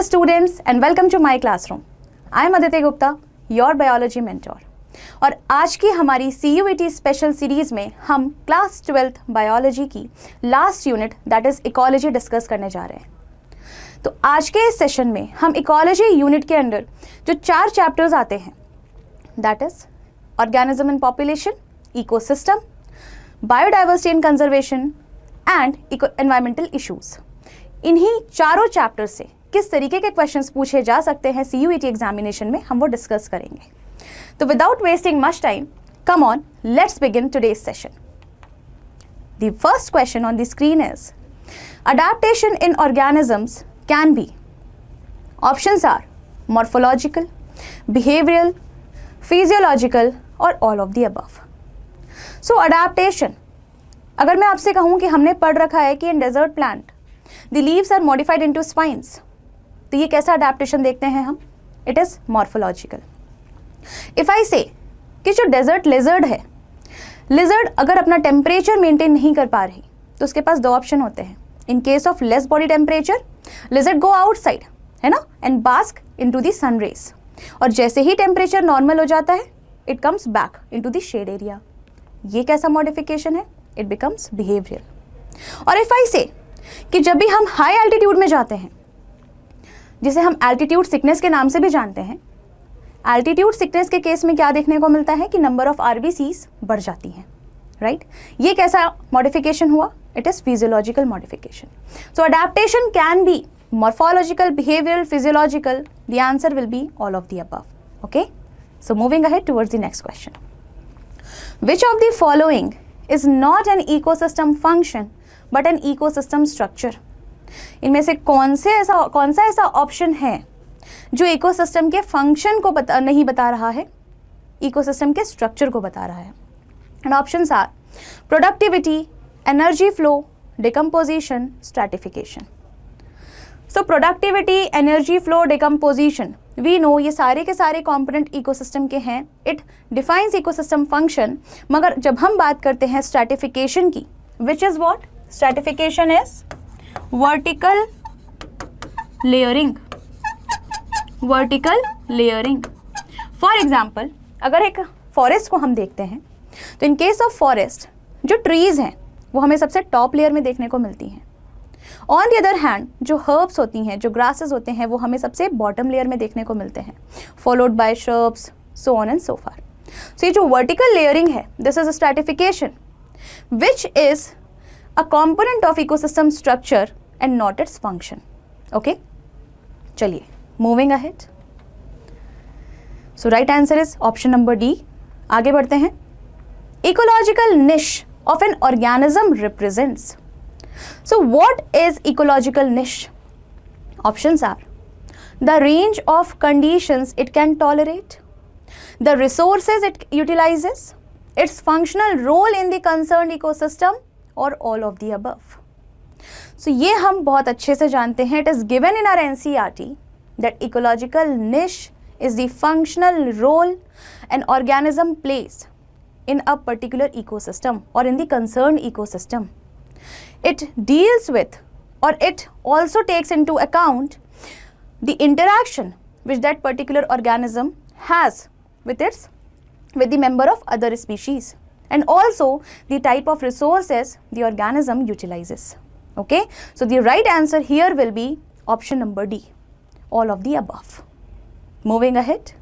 students and welcome to my classroom. I am Aditi Gupta, your biology mentor. और आज की हमारी CUET special series में हम क्लास 12th बायोलॉजी की last unit that is ecology discuss करने जा रहे हैं. तो आज के इस सेशन में हम इकोलॉजी यूनिट के अंदर जो 4 चैप्टर्स आते हैं that is organism and population, ecosystem, biodiversity and conservation and environmental issues, इन्हीं चारों चैप्टर से किस तरीके के क्वेश्चंस पूछे जा सकते हैं CUET एग्जामिनेशन में हम वो डिस्कस करेंगे. तो without wasting much time, come on, let's begin today's session. The first question on the screen is adaptation in organisms can be. Options are morphological, behavioral, physiological or all of the above. So adaptation, अगर मैं आपसे कहूँ कि हमने पढ़ रखा है कि in desert plant the leaves are modified into spines, तो ये कैसा adaptation देखते हैं हम? It is morphological. If I say कि जो desert lizard है, lizard अगर अपना temperature maintain नहीं कर पा रही तो उसके पास 2 ऑप्शन होते हैं. In case of less body temperature, lizard go outside, है ना, and bask into the sun rays. और जैसे ही टेम्परेचर नॉर्मल हो जाता है, it comes back into the shade area. ये कैसा मॉडिफिकेशन है? It becomes behavioral. और if I say कि जब भी हम हाई एल्टीट्यूड में जाते हैं, जिसे हम एल्टीट्यूड सिकनेस के नाम से भी जानते हैं, एल्टीट्यूड सिकनेस के केस में क्या देखने को मिलता है कि नंबर ऑफ RBCs बढ़ जाती हैं, राइट? ये कैसा मॉडिफिकेशन हुआ? It is physiological modification. So adaptation can be morphological, behavioral, physiological. The answer will be all of the above. Okay? So moving ahead towards the next question. Which of the following is not an ecosystem function but an ecosystem structure? इनमें से कौन सा ऐसा option है जो ecosystem के function को नहीं बता रहा है, इकोसिस्टम के स्ट्रक्चर को बता रहा है? And options are productivity, energy flow, decomposition, stratification. So productivity, energy flow, decomposition, we know ये सारे के सारे component ecosystem के हैं. It defines ecosystem function. मगर जब हम बात करते हैं stratification की, which is what? Stratification is vertical layering. Vertical layering. For example, अगर एक forest को हम देखते हैं तो in case of forest जो trees हैं वो हमें सबसे टॉप लेयर में देखने को मिलती हैं. ऑन द अदर हैंड जो हर्ब्स होती हैं, जो ग्रासेस होते हैं, वो हमें सबसे बॉटम लेयर में देखने को मिलते हैं, followed by shrubs, so on and so far. So ये जो वर्टिकल लेयरिंग है, this is a stratification which is a component of ecosystem structure and not its function. Okay, चलिए moving ahead. So right answer is option number D. आगे बढ़ते हैं. Ecological निश of an organism represents. So what is ecological niche? Options are the range of conditions it can tolerate, the resources it utilizes, its functional role in the concerned ecosystem, or all of the above. So ये हम बहुत अच्छे से जानते हैं. It is given in our NCERT that ecological niche is the functional role an organism plays in a particular ecosystem or in the concerned ecosystem. It deals with, or it also takes into account the interaction which that particular organism has with the member of other species, and also the type of resources the organism utilizes. Okay, so the right answer here will be option number D, all of the above. Moving ahead.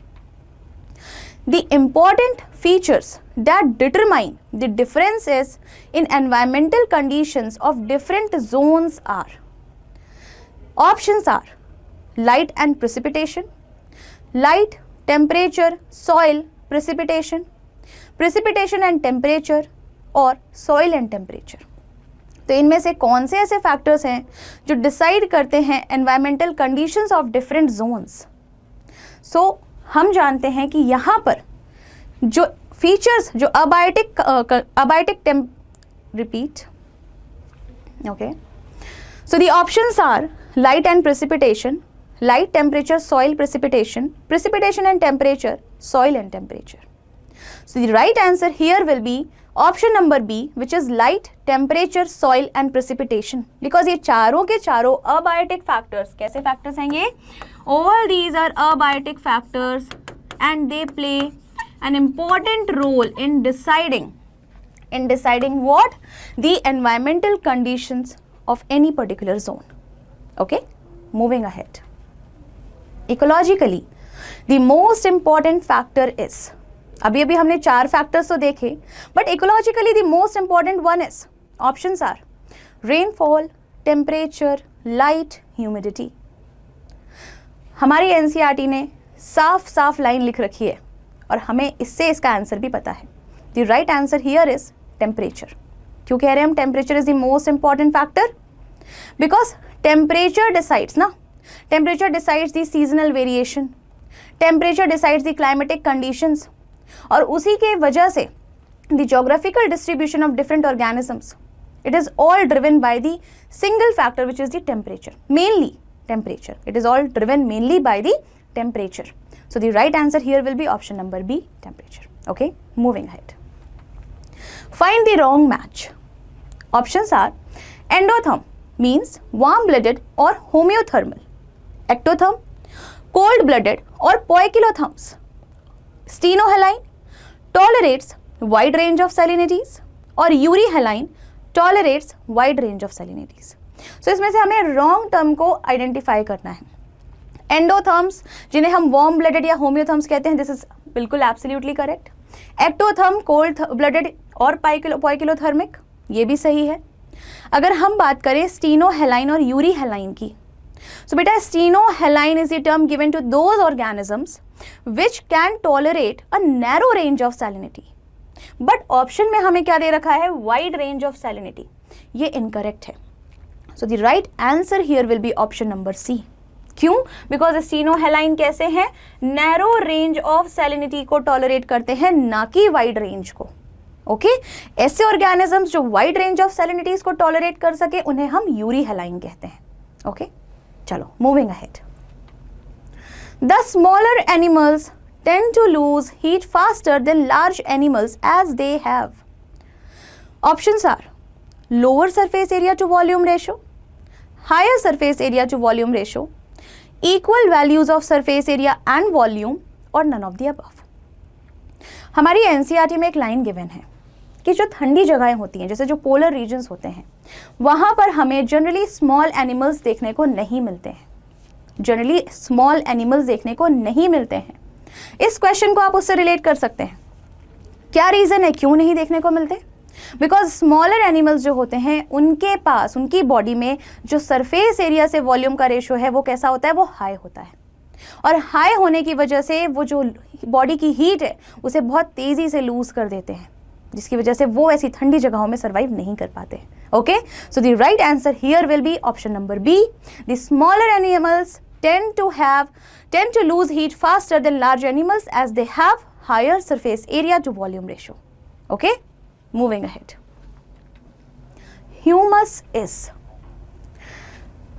The important features that determine the differences in environmental conditions of different zones are. Options are light and precipitation, light, temperature, soil, precipitation, precipitation and temperature, or soil and temperature. तो इनमें से कौन से ऐसे factors हैं जो decide करते हैं environmental conditions of different zones? So हम जानते हैं कि यहाँ पर जो फीचर्स, जो repeat. Okay, so the options are light and precipitation, light, temperature, soil, precipitation, precipitation and temperature, soil and temperature. So the right answer here will be option number b which is light, temperature, soil and precipitation, because ये चारों के चारों abiotic factors, कैसे factors हैं ये? All these are abiotic factors and they play an important role in deciding what? The environmental conditions of any particular zone. Okay, moving ahead. Ecologically, the most important factor is, अभी हमने 4 factors तो देखे, but ecologically the most important one is, options are rainfall, temperature, light, humidity. हमारी NCERT ने साफ साफ line लिख रखी है और हमें इससे इसका आंसर भी पता है. The right answer here is temperature. क्यों कह रहे हैं हम temperature is the most important factor? Because temperature decides ना, temperature decides the seasonal variation, temperature decides the climatic conditions, और उसी के वजह से the geographical distribution of different organisms, it is all driven by the single factor which is the temperature, mainly temperature. It is all driven mainly by the temperature. So the right answer here will be option number B, temperature. Okay, moving ahead. Find the wrong match. Options are endotherm means warm-blooded or homeothermal, ectotherm cold-blooded or poikilotherms, stenohaline tolerates wide range of salinities और urihaline tolerates wide range of salinities. So इसमें से हमें wrong term को identify करना है. Endotherms जिन्हें हम warm blooded या होम्योथर्म्स कहते हैं, दिस इज बिल्कुल absolutely correct. Ectotherm cold blooded और पोइकिलोथर्मिक, ये भी सही है. अगर हम बात करें स्टीनोहेलाइन और यूरीहेलाइन की, सो बेटा stenohaline is the term given to those organisms which can tolerate a narrow range of salinity. But option में हमें क्या दे रखा है? Wide range of salinity. ये इनकरेक्ट है. So the right answer here will be option number C. क्यों? Because स्टीनोहेलाइन कैसे हैं? नैरो रेंज ऑफ सैलिनिटी को टॉलरेट करते हैं, ना कि वाइड रेंज को. ओके, ऐसे ऑर्गेनिजम्स जो वाइड रेंज ऑफ सैलिनिटीज को टॉलरेट कर सके उन्हें हम यूरीहेलाइन कहते हैं. ओके, चलो moving ahead. The smaller animals tend to lose heat faster than large animals as they have. Options are lower surface area to volume ratio, higher surface area to volume ratio, equal values of surface area and volume, और none of the above. हमारी NCERT में एक line given है कि जो ठंडी जगहें होती हैं, जैसे जो पोलर रीजन्स होते हैं, वहाँ पर हमें जनरली स्मॉल एनिमल्स देखने को नहीं मिलते हैं. जनरली स्मॉल एनिमल्स देखने को नहीं मिलते हैं. इस क्वेश्चन को आप उससे रिलेट कर सकते हैं. क्या रीज़न है क्यों नहीं देखने को मिलते? बिकॉज स्मॉलर एनिमल्स जो होते हैं उनके पास, उनकी बॉडी में जो सरफेस एरिया से वॉल्यूम का रेशो है वो कैसा होता है? वो हाई होता है. और हाई होने की वजह से वो जो बॉडी की हीट है उसे बहुत तेज़ी से लूज कर देते हैं, जिसकी वजह से वो ऐसी ठंडी जगहों में सर्वाइव नहीं कर पाते. Okay, so the right answer here will be option number b. The smaller animals tend to lose heat faster than large animals as they have higher surface area to volume ratio. Okay, moving ahead. Humus is,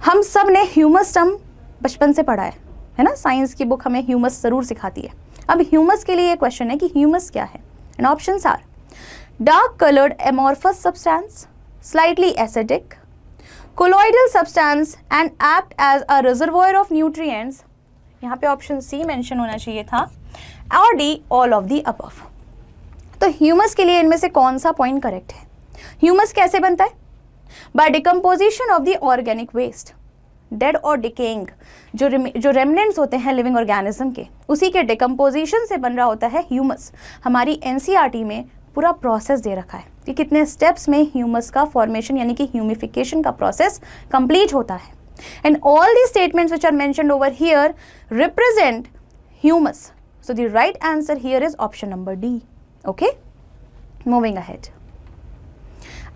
हम सब ने humus term बचपन से पढ़ा है ना? Science की book हमें ह्यूमस जरूर सिखाती है. अब ह्यूमस के लिए ये क्वेश्चन है कि ह्यूमस क्या है. And options are dark coloured amorphous substance, slightly acidic, colloidal substance and act as a reservoir of nutrients. यहाँ पे ऑप्शन सी मेंशन होना चाहिए था, और d all of the above. तो ह्यूमस के लिए इनमें से कौन सा पॉइंट करेक्ट है? ह्यूमस कैसे बनता है? By decomposition of the organic waste, dead और डिकेइंग जो रेमनेंट्स होते हैं लिविंग ऑर्गेनिज्म के, उसी के डिकम्पोजिशन से बन रहा होता है ह्यूमस. हमारी एनसीईआरटी में पूरा प्रोसेस दे रखा है कि कितने स्टेप्स में ह्यूमस का फॉर्मेशन यानी कि ह्यूमिफिकेशन का प्रोसेस कंप्लीट होता है. And all the statements which are mentioned over here represent humus. So the right answer here is option number d. Okay, moving ahead.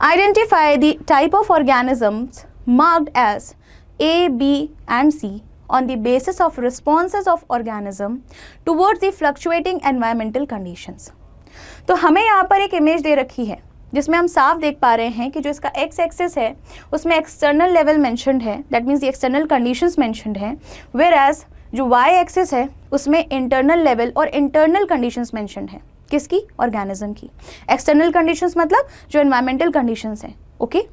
Identify the type of organisms marked as A, B and C on the basis of responses of organism towards the fluctuating environmental conditions. तो हमें यहाँ पर एक image दे रखी है जिसमें हम साफ देख पा रहे हैं कि जो इसका एक्स एक्सिस है उसमें एक्सटर्नल लेवल मेंशन्ड है, that means the external conditions mentioned हैं, वेयर एज जो वाई एक्सिस है उसमें इंटरनल लेवल और इंटरनल कंडीशंस मेंशन्ड है. किसकी? ऑर्गेनिज्म की। एक्सटर्नल कंडीशंस मतलब जो एनवायरमेंटल कंडीशंस हैं, ओके।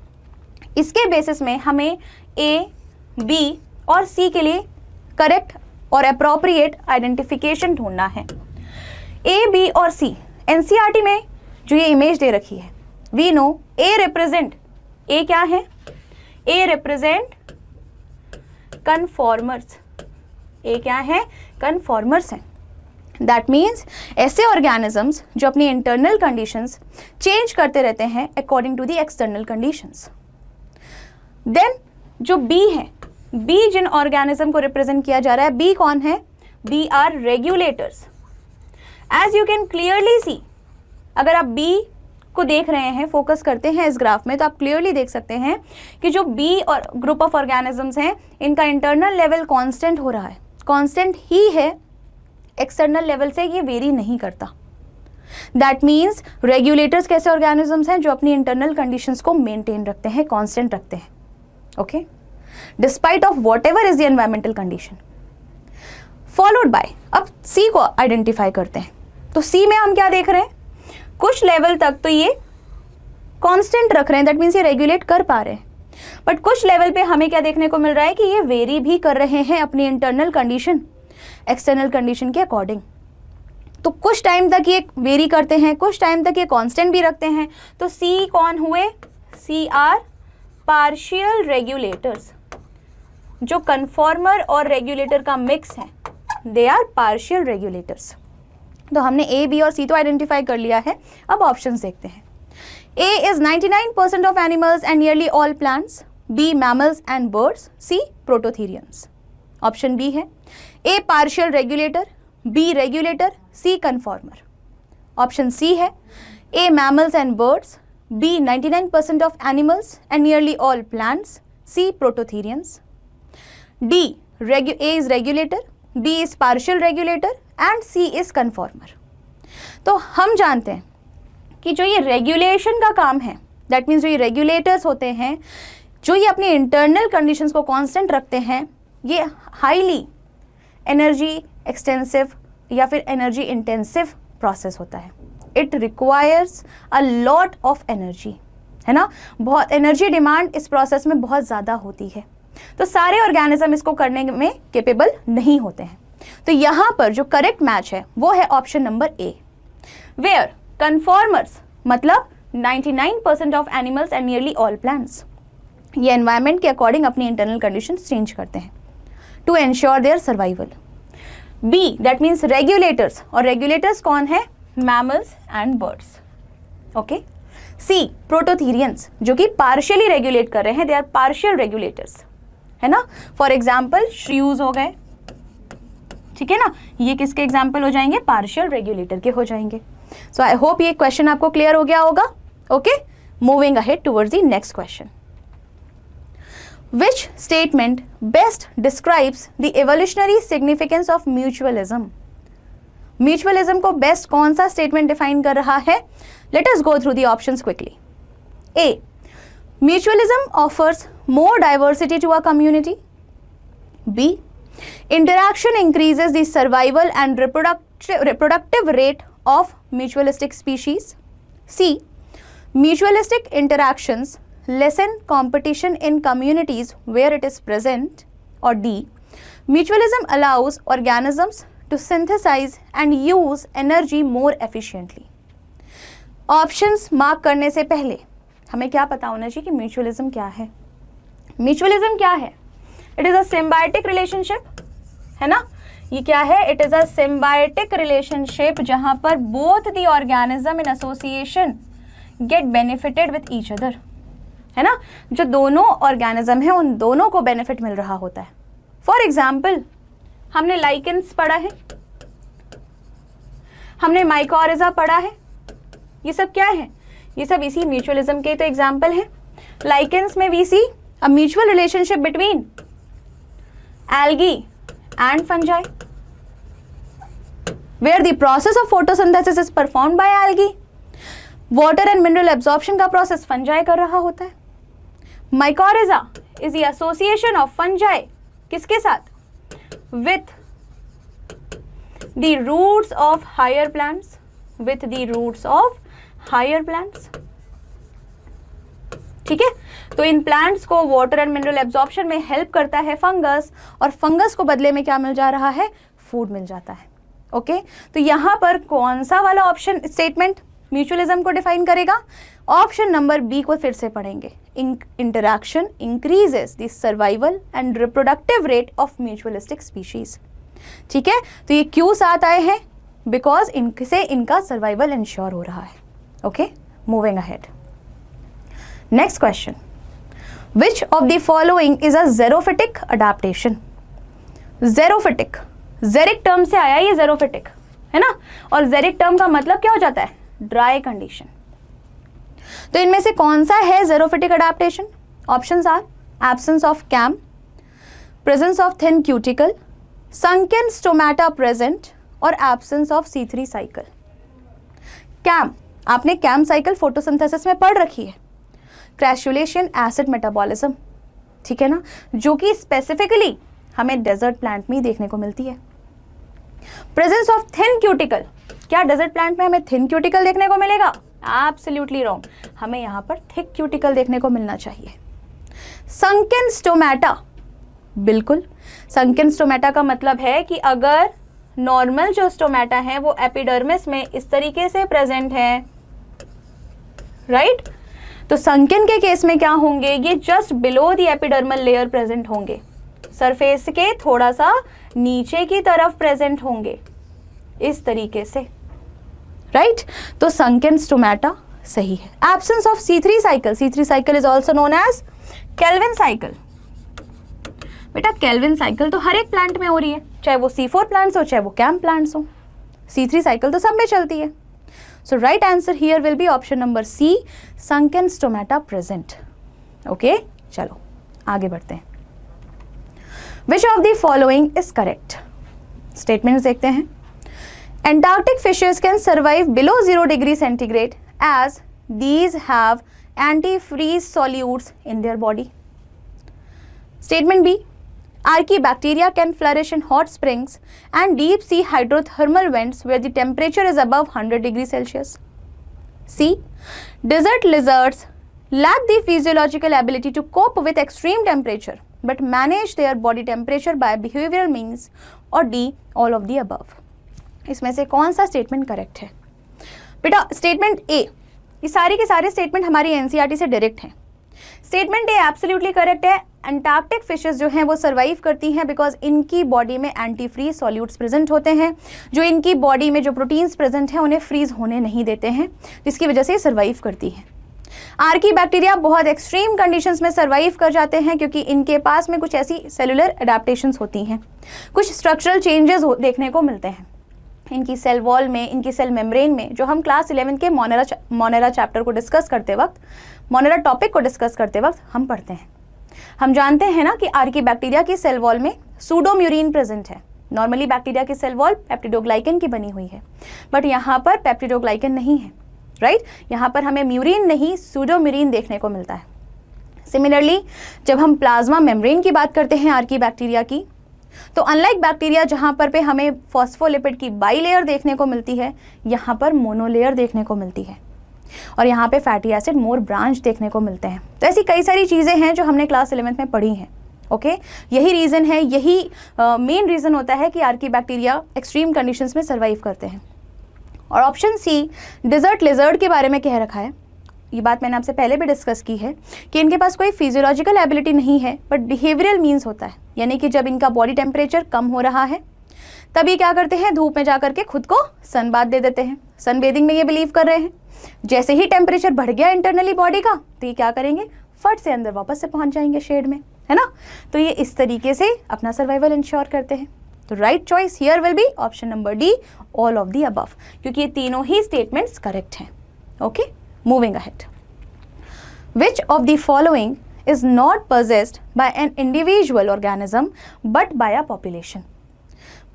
इसके बेसिस में हमें ए, बी और सी के लिए करेक्ट और अप्रोप्रिएट आइडेंटिफिकेशन ढूंढना है। ए, बी और सी, एनसीईआरटी में जो ये इमेज दे रखी है, वी नो ए रिप्रेजेंट, ए क्या है? A represent conformers. ए क्या है? कन्फॉर्मर्स है। दैट मीन्स ऐसे ऑर्गेनिजम्स जो अपनी इंटरनल कंडीशंस चेंज करते रहते हैं according to the external conditions. Then जो बी है, बी जिन ऑर्गेनिज्म को रिप्रेजेंट किया जा रहा है, बी कौन है? B are regulators. As you can clearly see, अगर आप बी को देख रहे हैं, फोकस करते हैं इस ग्राफ में, तो आप क्लियरली देख सकते हैं कि जो बी और ग्रुप ऑफ ऑर्गेनिजम्स हैं, इनका इंटरनल लेवल कांस्टेंट हो रहा है, कांस्टेंट ही है, एक्सटर्नल लेवल से ये वेरी नहीं करता। दैट मीन्स रेगुलेटर्स कैसे ऑर्गेनिजम्स हैं? जो अपनी इंटरनल कंडीशंस को मेंटेन रखते हैं, कांस्टेंट रखते हैं, okay, despite of what ever is the environmental condition. Followed by, अब सी को आइडेंटिफाई करते हैं। तो सी में हम क्या देख रहे हैं? कुछ लेवल तक तो ये कांस्टेंट रख रहे हैं, दैट मीन्स ये रेगुलेट कर पा रहे हैं, बट कुछ लेवल पे हमें क्या देखने को मिल रहा है कि ये वेरी भी कर रहे हैं अपनी इंटरनल कंडीशन एक्सटर्नल कंडीशन के अकॉर्डिंग। तो कुछ टाइम तक ये वेरी करते हैं, कुछ टाइम तक ये कांस्टेंट भी रखते हैं। तो सी कौन हुए? C are partial regulators. जो कन्फॉर्मर और रेगुलेटर का मिक्स है, दे आर पार्शियल रेगुलेटर्स। तो हमने ए, बी और सी तो आइडेंटिफाई कर लिया है। अब ऑप्शंस देखते हैं। A is 99% of animals and nearly all plants, B mammals and birds, C prototherians. Option B है A partial regulator, B regulator, C conformer. Option C है A mammals and birds, B 99% of animals and nearly all plants, C prototherians. D A is regulator, B is partial regulator and C is conformer. तो हम जानते हैं कि जो ये regulation का काम है, दैट मीन्स जो ये रेगुलेटर्स होते हैं, जो ये अपनी इंटरनल कंडीशंस को कांस्टेंट रखते हैं, ये हाईली एनर्जी एक्सटेंसिव या फिर एनर्जी इंटेंसिव प्रोसेस होता है। It requires a lot of energy, है ना, बहुत एनर्जी डिमांड इस प्रोसेस में बहुत ज़्यादा होती है। तो सारे ऑर्गेनिज्म इसको करने में केपेबल नहीं होते हैं। तो यहाँ पर जो करेक्ट मैच है वो है option number A, where conformers मतलब 99% of animals and nearly all plants, ये एनवायरनमेंट के अकॉर्डिंग अपनी इंटरनल कंडीशंस चेंज करते हैं to ensure their survival. B that means regulators, और रेगुलेटर्स कौन है? Mammals and birds, okay. C prototherians, जो कि पार्शियली रेगुलेट कर रहे हैं, दे आर पार्शियल रेगुलेटर्स, है ना। फॉर एग्जाम्पल श्यूज हो गए, ठीक है ना, ये किसके एग्जाम्पल हो जाएंगे? पार्शियल रेगुलेटर के हो जाएंगे। सो आई होप ये क्वेश्चन आपको क्लियर हो गया होगा, okay. Moving ahead towards the next question. Which statement best describes the evolutionary significance of mutualism? Mutualism को best कौन सा statement define कर रहा है? Let us go through the options quickly. A. Mutualism offers more diversity to a community. B. Interaction increases the survival and reproductive rate of mutualistic species. C. Mutualistic interactions lessen competition in communities where it is present. Or D. Mutualism allows organisms to synthesize and use energy more efficiently. Options mark करने से पहले हमें क्या पता होना चाहिए कि mutualism क्या है? म्यूचुअलिज्म क्या है? It is a symbiotic relationship, है ना। ये क्या है? It is a symbiotic relationship जहां पर both the organism in association get benefited with each other, है ना। जो दोनों ऑर्गेनिज्म है उन दोनों को बेनिफिट मिल रहा होता है। फॉर एग्जाम्पल हमने लाइकेंस पढ़ा है, हमने माइकोरिजा पढ़ा है, ये सब क्या है? ये सब इसी म्यूचुअलिज्म के तो एग्जाम्पल हैं। लाइकेंस में we see a mutual relationship between algae and fungi, where the process of photosynthesis is performed by algae. Water and mineral absorption का प्रोसेस फंजाई कर रहा होता है। Mycorrhiza is the association of fungi किसके साथ? With the roots of higher plants, with the roots of higher plants. ठीक है, तो इन प्लांट्स को वाटर एंड मिनरल एब्जॉर्प्शन में हेल्प करता है फंगस, और फंगस को बदले में क्या मिल जा रहा है, फूड मिल जाता है। ओके, तो यहां पर कौन सा वाला ऑप्शन स्टेटमेंट म्यूचुअलिज्म को डिफाइन करेगा? ऑप्शन नंबर बी को फिर से पढ़ेंगे, interaction increases the survival and reproductive rate of mutualistic species. ठीक है, तो ये क्यों साथ आए हैं? बिकॉज इनसे इनका सर्वाइवल इंश्योर हो रहा है। Okay, moving ahead, next question, which of the following is a xerophytic adaptation? Xerophytic, xeric term से आया ये ज़ेरोफिटिक, है ना, और ज़ेरिक टर्म का मतलब क्या हो जाता है, ड्राई कंडीशन। तो इनमें से कौन सा है xerophytic adaptation? Options are absence of CAM, presence of thin cuticle, sunken stomata present, और absence of C3 cycle. CAM, आपने कैम साइकिल फोटोसिंथेसिस में पढ़ रखी है, क्रैशुलेशन एसिड मेटाबॉलिज्म, ठीक है ना, जो कि स्पेसिफिकली हमें डेजर्ट प्लांट में ही देखने को मिलती है। प्रेजेंस ऑफ थिन क्यूटिकल, क्या डेजर्ट प्लांट में हमें थिन क्यूटिकल देखने को मिलेगा? एब्सोल्युटली रॉन्ग, हमें यहाँ पर थिक क्यूटिकल देखने को मिलना चाहिए। संकन स्टोमेटा, बिल्कुल, संकन स्टोमेटा का मतलब है कि अगर नॉर्मल जो स्टोमेटा है वो एपिडर्मिस में इस तरीके से प्रेजेंट है, राइट, तो संकन के केस में क्या होंगे, ये just below the epidermal layer present होंगे, सरफेस के थोड़ा सा नीचे की तरफ प्रेजेंट होंगे इस तरीके से, राइट, तो संकन स्टोमेटा सही है। Absence of C3 cycle, C3 cycle is also known as Calvin cycle. बेटा केल्विन साइकिल तो हर एक प्लांट में हो रही है, चाहे वो C4 प्लांट्स हो चाहे वो कैम प्लांट्स हो, C3 साइकिल तो सब में चलती है। So right answer here will be option number C, sunken stomata present. Okay, चलो आगे बढ़ते हैं। Which of the following is correct? Statements देखते हैं। Antarctic fishes can survive below 0 degree centigrade as these have antifreeze solutes in their body. Statement B, Archaebacteria can flourish in hot springs and deep sea hydrothermal vents where the temperature is above 100 degrees Celsius. C, desert lizards lack the physiological ability to cope with extreme temperature but manage their body temperature by behavioral means. or D, all of the above. इसमें से कौन सा statement correct है? बेटा statement A, ये सारे के सारे स्टेटमेंट हमारी एनसीईआरटी से डायरेक्ट हैं। स्टेटमेंट ए एब्सोल्युटली करेक्ट है। एंटार्क्टिक फिशेस जो हैं वो सर्वाइव करती हैं बिकॉज इनकी बॉडी में एंटी फ्रीज सॉल्यूट्स प्रेजेंट होते हैं, जो इनकी बॉडी में जो प्रोटीन्स प्रेजेंट हैं उन्हें फ्रीज होने नहीं देते हैं, जिसकी वजह से सर्वाइव करती हैं। आर्की बैक्टीरिया बहुत एक्सट्रीम कंडीशंस में सर्वाइव कर जाते हैं क्योंकि इनके पास में कुछ ऐसी सेलुलर एडेप्टेशंस होती हैं, कुछ स्ट्रक्चरल चेंजेस देखने को मिलते हैं इनकी सेल वॉल में, इनकी सेल मेम्ब्रेन में, जो हम क्लास 11 के मोनेरा चैप्टर को डिस्कस करते वक्त, मोनेरा टॉपिक को डिस्कस करते वक्त हम पढ़ते हैं। हम जानते हैं ना कि आर्की बैक्टीरिया की सेल वॉल में सूडोम्यूरिन प्रेजेंट है। नॉर्मली बैक्टीरिया की सेल वॉल पेप्टिडोग्लाइकन की बनी हुई है, बट यहाँ पर पेप्टिडोग्लाइकन नहीं है, राइट, यहाँ पर हमें म्यूरिन नहीं सूडोम्यूरिन देखने को मिलता है। सिमिलरली जब हम प्लाज्मा मेम्ब्रेन की बात करते हैं आर्की बैक्टीरिया की, तो अनलाइक बैक्टीरिया जहाँ पर पे हमें फॉस्फोलिपिड की बाई लेयर देखने को मिलती है, यहाँ पर मोनोलेयर देखने को मिलती है और यहाँ पे फैटी एसिड मोर ब्रांच देखने को मिलते हैं। तो ऐसी कई सारी चीज़ें हैं जो हमने क्लास 11 में पढ़ी हैं। ओके, यही रीज़न है, यही मेन रीज़न होता है कि आर्की बैक्टीरिया एक्सट्रीम कंडीशंस में सर्वाइव करते हैं। और ऑप्शन सी डिजर्ट लिजर्ड के बारे में कह रखा है, ये बात मैंने आपसे पहले भी डिस्कस की है कि इनके पास कोई फिजियोलॉजिकल एबिलिटी नहीं है बट बिहेवियरल मीन्स होता है, यानी कि जब इनका बॉडी टेम्परेचर कम हो रहा है तभी क्या करते हैं, धूप में जा करके खुद को सन बाथ दे देते हैं। सन बेदिंग में ये बिलीव कर रहे हैं जैसे ही टेम्परेचर बढ़ गया इंटरनली बॉडी का तो ये क्या करेंगे, फट से अंदर वापस से पहुंच जाएंगे शेड में, है ना। तो ये इस तरीके से अपना सर्वाइवल इंश्योर करते हैं। तो right choice here will be option number D, all of the above, क्योंकि ये तीनों ही स्टेटमेंट्स करेक्ट हैं। Okay, moving ahead. Which of the following is not possessed by an individual organism but by a population?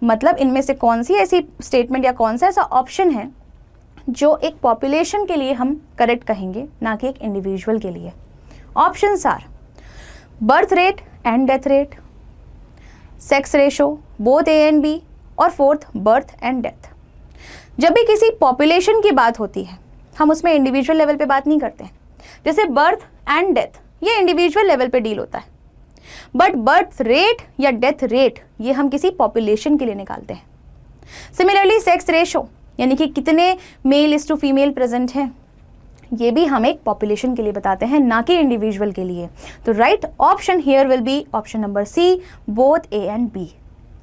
मतलब इनमें से कौन सी ऐसी statement या कौन सा ऐसा ऑप्शन है जो एक पॉपुलेशन के लिए हम करेक्ट कहेंगे, ना कि एक इंडिविजुअल के लिए। Options are birth rate and death rate, sex ratio both A and B, और फोर्थ बर्थ एंड डेथ। जब भी किसी पॉपुलेशन की बात होती है हम उसमें इंडिविजुअल लेवल पे बात नहीं करते हैं। जैसे बर्थ एंड डेथ ये इंडिविजुअल लेवल पे डील होता है, बट बर्थ रेट या डेथ रेट ये हम किसी पॉपुलेशन के लिए निकालते हैं। सिमिलरली सेक्स रेशो यानी कि कितने male is to female present हैं, ये भी हम एक पॉपुलेशन के लिए बताते हैं, ना कि इंडिविजुअल के लिए। तो right option here will be option number C, both A and B.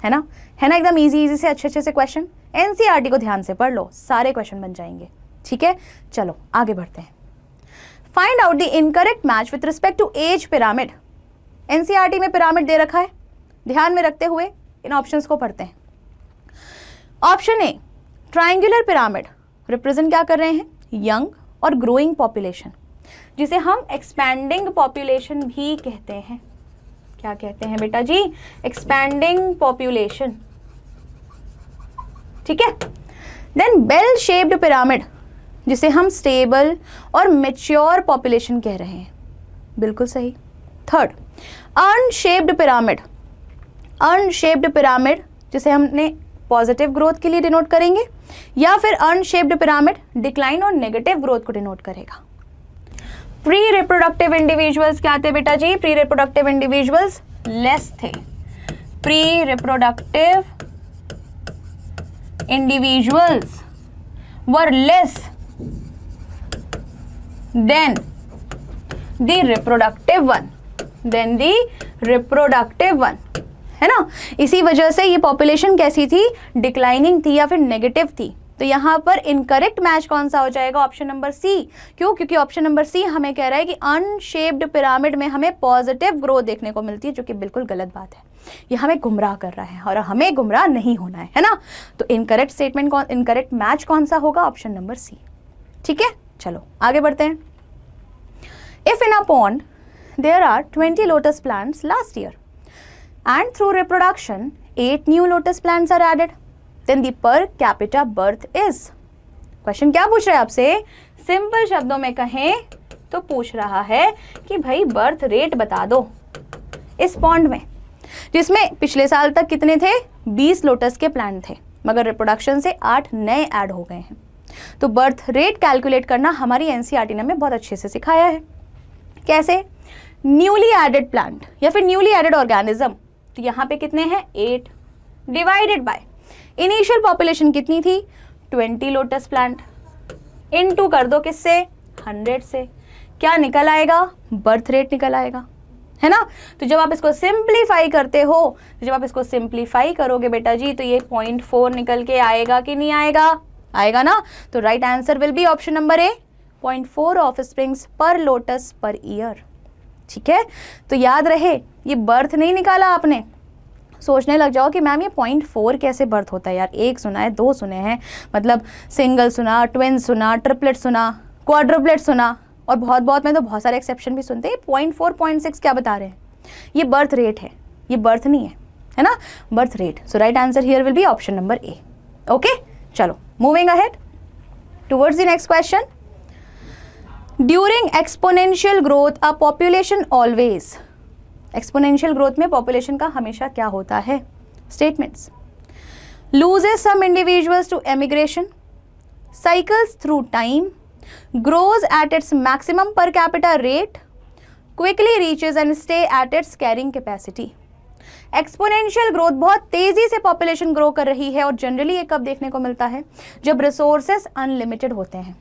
है ना एकदम इजी से अच्छे से क्वेश्चन। एनसीईआरटी को ध्यान से पढ़ लो, सारे क्वेश्चन बन जाएंगे। ठीक है, चलो आगे बढ़ते हैं। Find out the incorrect match with respect to age pyramid. NCERT में पिरामिड दे रखा है, ध्यान में रखते हुए इन ऑप्शंस को पढ़ते हैं। Option A, triangular pyramid represent क्या कर रहे हैं, यंग और ग्रोइंग पॉपुलेशन, जिसे हम एक्सपैंडिंग पॉपुलेशन भी कहते हैं। क्या कहते हैं बेटा जी, एक्सपैंडिंग पॉपुलेशन। ठीक है। देन बेल शेप्ड पिरामिड, जिसे हम स्टेबल और मेच्योर पॉपुलेशन कह रहे हैं। बिल्कुल सही। Third, earn shaped pyramid. Earn shaped pyramid जिसे हमने पॉजिटिव ग्रोथ के लिए डिनोट करेंगे, या फिर अर्न शेप्ड पिरामिड डिक्लाइन और नेगेटिव ग्रोथ को डिनोट करेगा। प्री रिप्रोडक्टिव इंडिविजुअल्स क्या थे बेटा जी, प्री रिप्रोडक्टिव इंडिविजुअल्स लेस थे। Pre reproductive individuals were less than the reproductive one, than the reproductive one, है ना। इसी वजह से ये पॉपुलेशन कैसी थी, डिक्लाइनिंग थी या फिर नेगेटिव थी। तो यहाँ पर इनकरेक्ट मैच कौन सा हो जाएगा, ऑप्शन नंबर सी। क्यों, क्योंकि ऑप्शन नंबर सी हमें कह रहा है कि अनशेप्ड पिरामिड में हमें पॉजिटिव ग्रोथ देखने को मिलती है, जो कि बिल्कुल गलत बात है। ये हमें गुमराह कर रहा है और हमें गुमराह नहीं होना है ना। तो इनकरेक्ट स्टेटमेंट कौन, इनकरेक्ट मैच कौन सा होगा, ऑप्शन नंबर सी। ठीक है, चलो आगे बढ़ते हैं। If in a pond there are 20 lotus plants last year and through reproduction 8 new lotus plants are added, then the per capita birth is। Question क्या पूछ रहा है आपसे, सिंपल शब्दों में कहें तो पूछ रहा है कि भाई बर्थ रेट बता दो इस पॉन्ड में, जिसमें पिछले साल तक कितने थे, 20 लोटस के प्लांट थे, मगर रिप्रोडक्शन से 8 नए ऐड हो गए हैं। तो बर्थ रेट कैलकुलेट करना हमारी एनसीईआरटी ने हमें बहुत अच्छे से सिखाया है। कैसे, न्यूली एडेड प्लांट या फिर न्यूली एडेड ऑर्गेनिज्म, तो यहाँ पे कितने हैं, 8 डिवाइडेड बाय इनिशियल पॉपुलेशन कितनी थी, 20 लोटस प्लांट, इनटू कर दो किससे, 100 से। क्या निकल आएगा, बर्थ रेट निकल आएगा, है ना। तो जब आप इसको सिंप्लीफाई करते हो, जब आप इसको सिंप्लीफाई करोगे बेटा जी, तो ये 0.4 निकल के आएगा कि नहीं आएगा, आएगा ना। तो right answer will be option number A, 0.4 offsprings पर लोटस पर ईयर। ठीक है, तो याद रहे ये बर्थ नहीं निकाला आपने। सोचने लग जाओ कि मैम ये 0.4 कैसे बर्थ होता है यार, एक सुना है, 2 सुने हैं, मतलब सिंगल सुना, ट्विन सुना, ट्रिपलेट सुना, क्वाड्रुपलेट सुना, और बहुत में तो बहुत सारे एक्सेप्शन भी सुनते हैं। 0.4 0.6 क्या बता रहे हैं, ये बर्थ रेट है, ये बर्थ नहीं है, है ना, birth rate. So right answer here will be option number A. Okay, चलो moving ahead towards the next question. During exponential growth a population always, exponential growth में पॉपुलेशन का हमेशा क्या होता है, statements, loses some individuals to emigration, cycles through time, grows at its maximum per capita rate, quickly reaches and stay at its carrying capacity. Exponential growth, बहुत तेजी से population grow कर रही है, और जनरली ये कब देखने को मिलता है, जब रिसोर्सेस अनलिमिटेड होते हैं।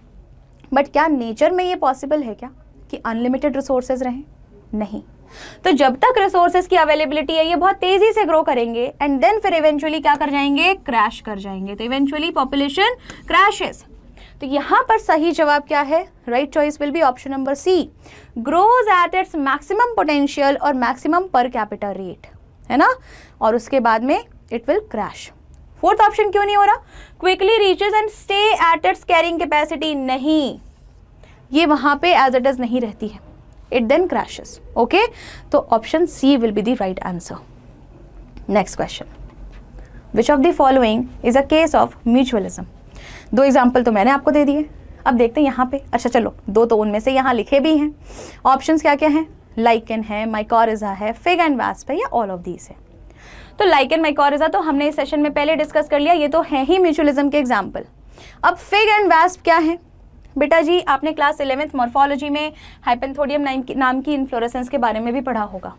बट क्या नेचर में ये पॉसिबल है क्या कि अनलिमिटेड रिसोर्सेज रहें, नहीं। तो जब तक रिसोर्सेज की अवेलेबिलिटी है, ये बहुत तेजी से ग्रो करेंगे, एंड देन फिर इवेंचुअली क्या कर जाएंगे, क्रैश कर जाएंगे। तो इवेंचुअली पॉपुलेशन क्रैशेस। तो यहाँ पर सही जवाब क्या है, right choice will be option number C, grows at its maximum potential और मैक्सिमम पर कैपिटा रेट, है ना, और उसके बाद में it will crash. Fourth option क्यों नहीं हो रहा, quickly reaches and stay at its carrying capacity, नहीं, ये वहां पे एज इट इज नहीं रहती है, इट देन क्रैशेस। ओके, तो option C will be the right answer. Next question, which of the following is a case of mutualism. 2 example तो मैंने आपको दे दिए, अब देखते हैं यहाँ पे। अच्छा चलो, 2 तो उनमें से यहाँ लिखे भी हैं। ऑप्शंस क्या क्या हैं, लाइकेन है, माइकोरिज़ा है, फिग एंड वास्प है, या ऑल ऑफ दीज है। तो लाइकेन, माइकोरिज़ा तो हमने इस सेशन में पहले डिस्कस कर लिया, ये तो है ही म्यूचुअलिज्म के एग्जाम्पल। अब फिग एंड वास्प क्या है बेटा जी, आपने क्लास 11th मॉर्फोलॉजी में हाइपेंथोडियम नाम की इन्फ्लोरेसेंस के बारे में भी पढ़ा होगा,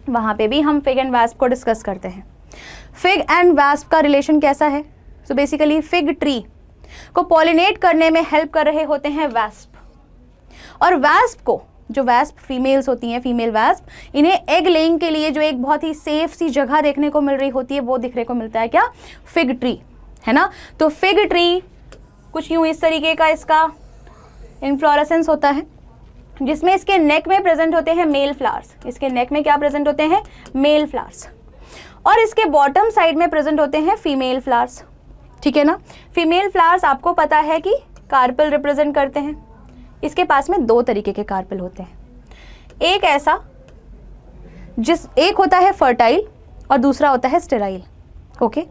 वहाँ पे भी हम फिग एंड वास्प को डिस्कस करते हैं। फिग एंड वास्प का रिलेशन कैसा है? सो बेसिकली फिग ट्री को पॉलिनेट करने में हेल्प कर रहे होते हैं वास्प, और वास्प को, जो वास्प फीमेल्स होती हैं, फीमेल वास्प, इन्हें एग लेइंग के लिए जो एक बहुत ही सेफ सी जगह देखने को मिल रही होती है वो दिखने को मिलता है क्या? फिग ट्री, है ना। तो फिग ट्री कुछ यूं इस तरीके का इसका इन्फ्लोरेसेंस होता है, जिसमें इसके नेक में प्रेजेंट होते हैं मेल फ्लावर्स। इसके नेक में क्या प्रेजेंट होते हैं? मेल फ्लावर्स, और इसके बॉटम साइड में प्रेजेंट होते हैं फीमेल फ्लावर्स, ठीक है ना। फीमेल फ्लावर्स आपको पता है कि कार्पेल रिप्रेजेंट करते हैं। इसके पास में दो तरीके के कार्पेल होते हैं, एक ऐसा एक होता है फर्टाइल और दूसरा होता है स्टेराइल। ओके,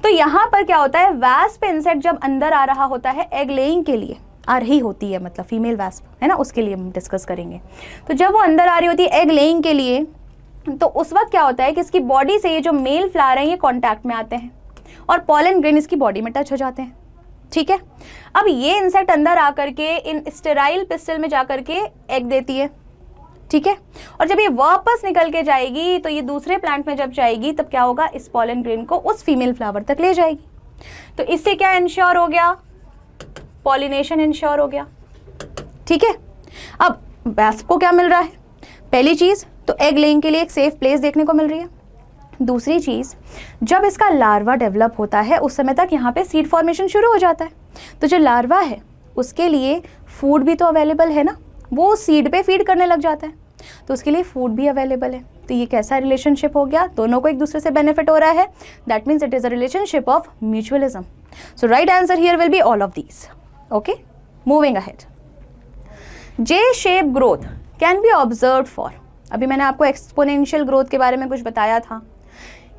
तो यहाँ पर क्या होता है, वास्प इंसेक्ट जब अंदर आ रहा होता है एग लेइंग के लिए, आ रही होती है मतलब फीमेल वास्प, है ना, उसके लिए हम डिस्कस करेंगे। तो जब वो अंदर आ रही होती है एग लेइंग के लिए, तो उस वक्त क्या होता है कि इसकी बॉडी से ये जो मेल फ्लावर हैं ये कांटेक्ट में आते हैं और पॉलन ग्रेन इसकी बॉडी में टच हो जाते हैं, ठीक है। अब ये इंसेक्ट अंदर आकर के इन स्टेराइल पिस्टल में जाकर के एग देती है, ठीक है। और जब ये वापस निकल के जाएगी तो ये दूसरे प्लांट में जब जाएगी तब क्या होगा, इस पॉलन ग्रेन को उस फीमेल फ्लावर तक ले जाएगी। तो इससे क्या इंश्योर हो गया? पॉलिनेशन इंश्योर हो गया, ठीक है। अब वास्प को क्या मिल रहा है? पहली चीज तो एग लेइंग के लिए एक सेफ प्लेस देखने को मिल रही है। दूसरी चीज, जब इसका लार्वा डेवलप होता है उस समय तक यहाँ पे सीड फॉर्मेशन शुरू हो जाता है, तो जो लार्वा है उसके लिए फूड भी तो अवेलेबल है ना, वो सीड पे फीड करने लग जाता है, तो उसके लिए फूड भी अवेलेबल है। तो ये कैसा रिलेशनशिप हो गया? दोनों को एक दूसरे से बेनिफिट हो रहा है। That means it is a relationship of mutualism. So right answer here will be all of these. Okay, moving ahead. J shape growth can be observe for, अभी मैंने आपको एक्सपोनेंशियल ग्रोथ के बारे में कुछ बताया था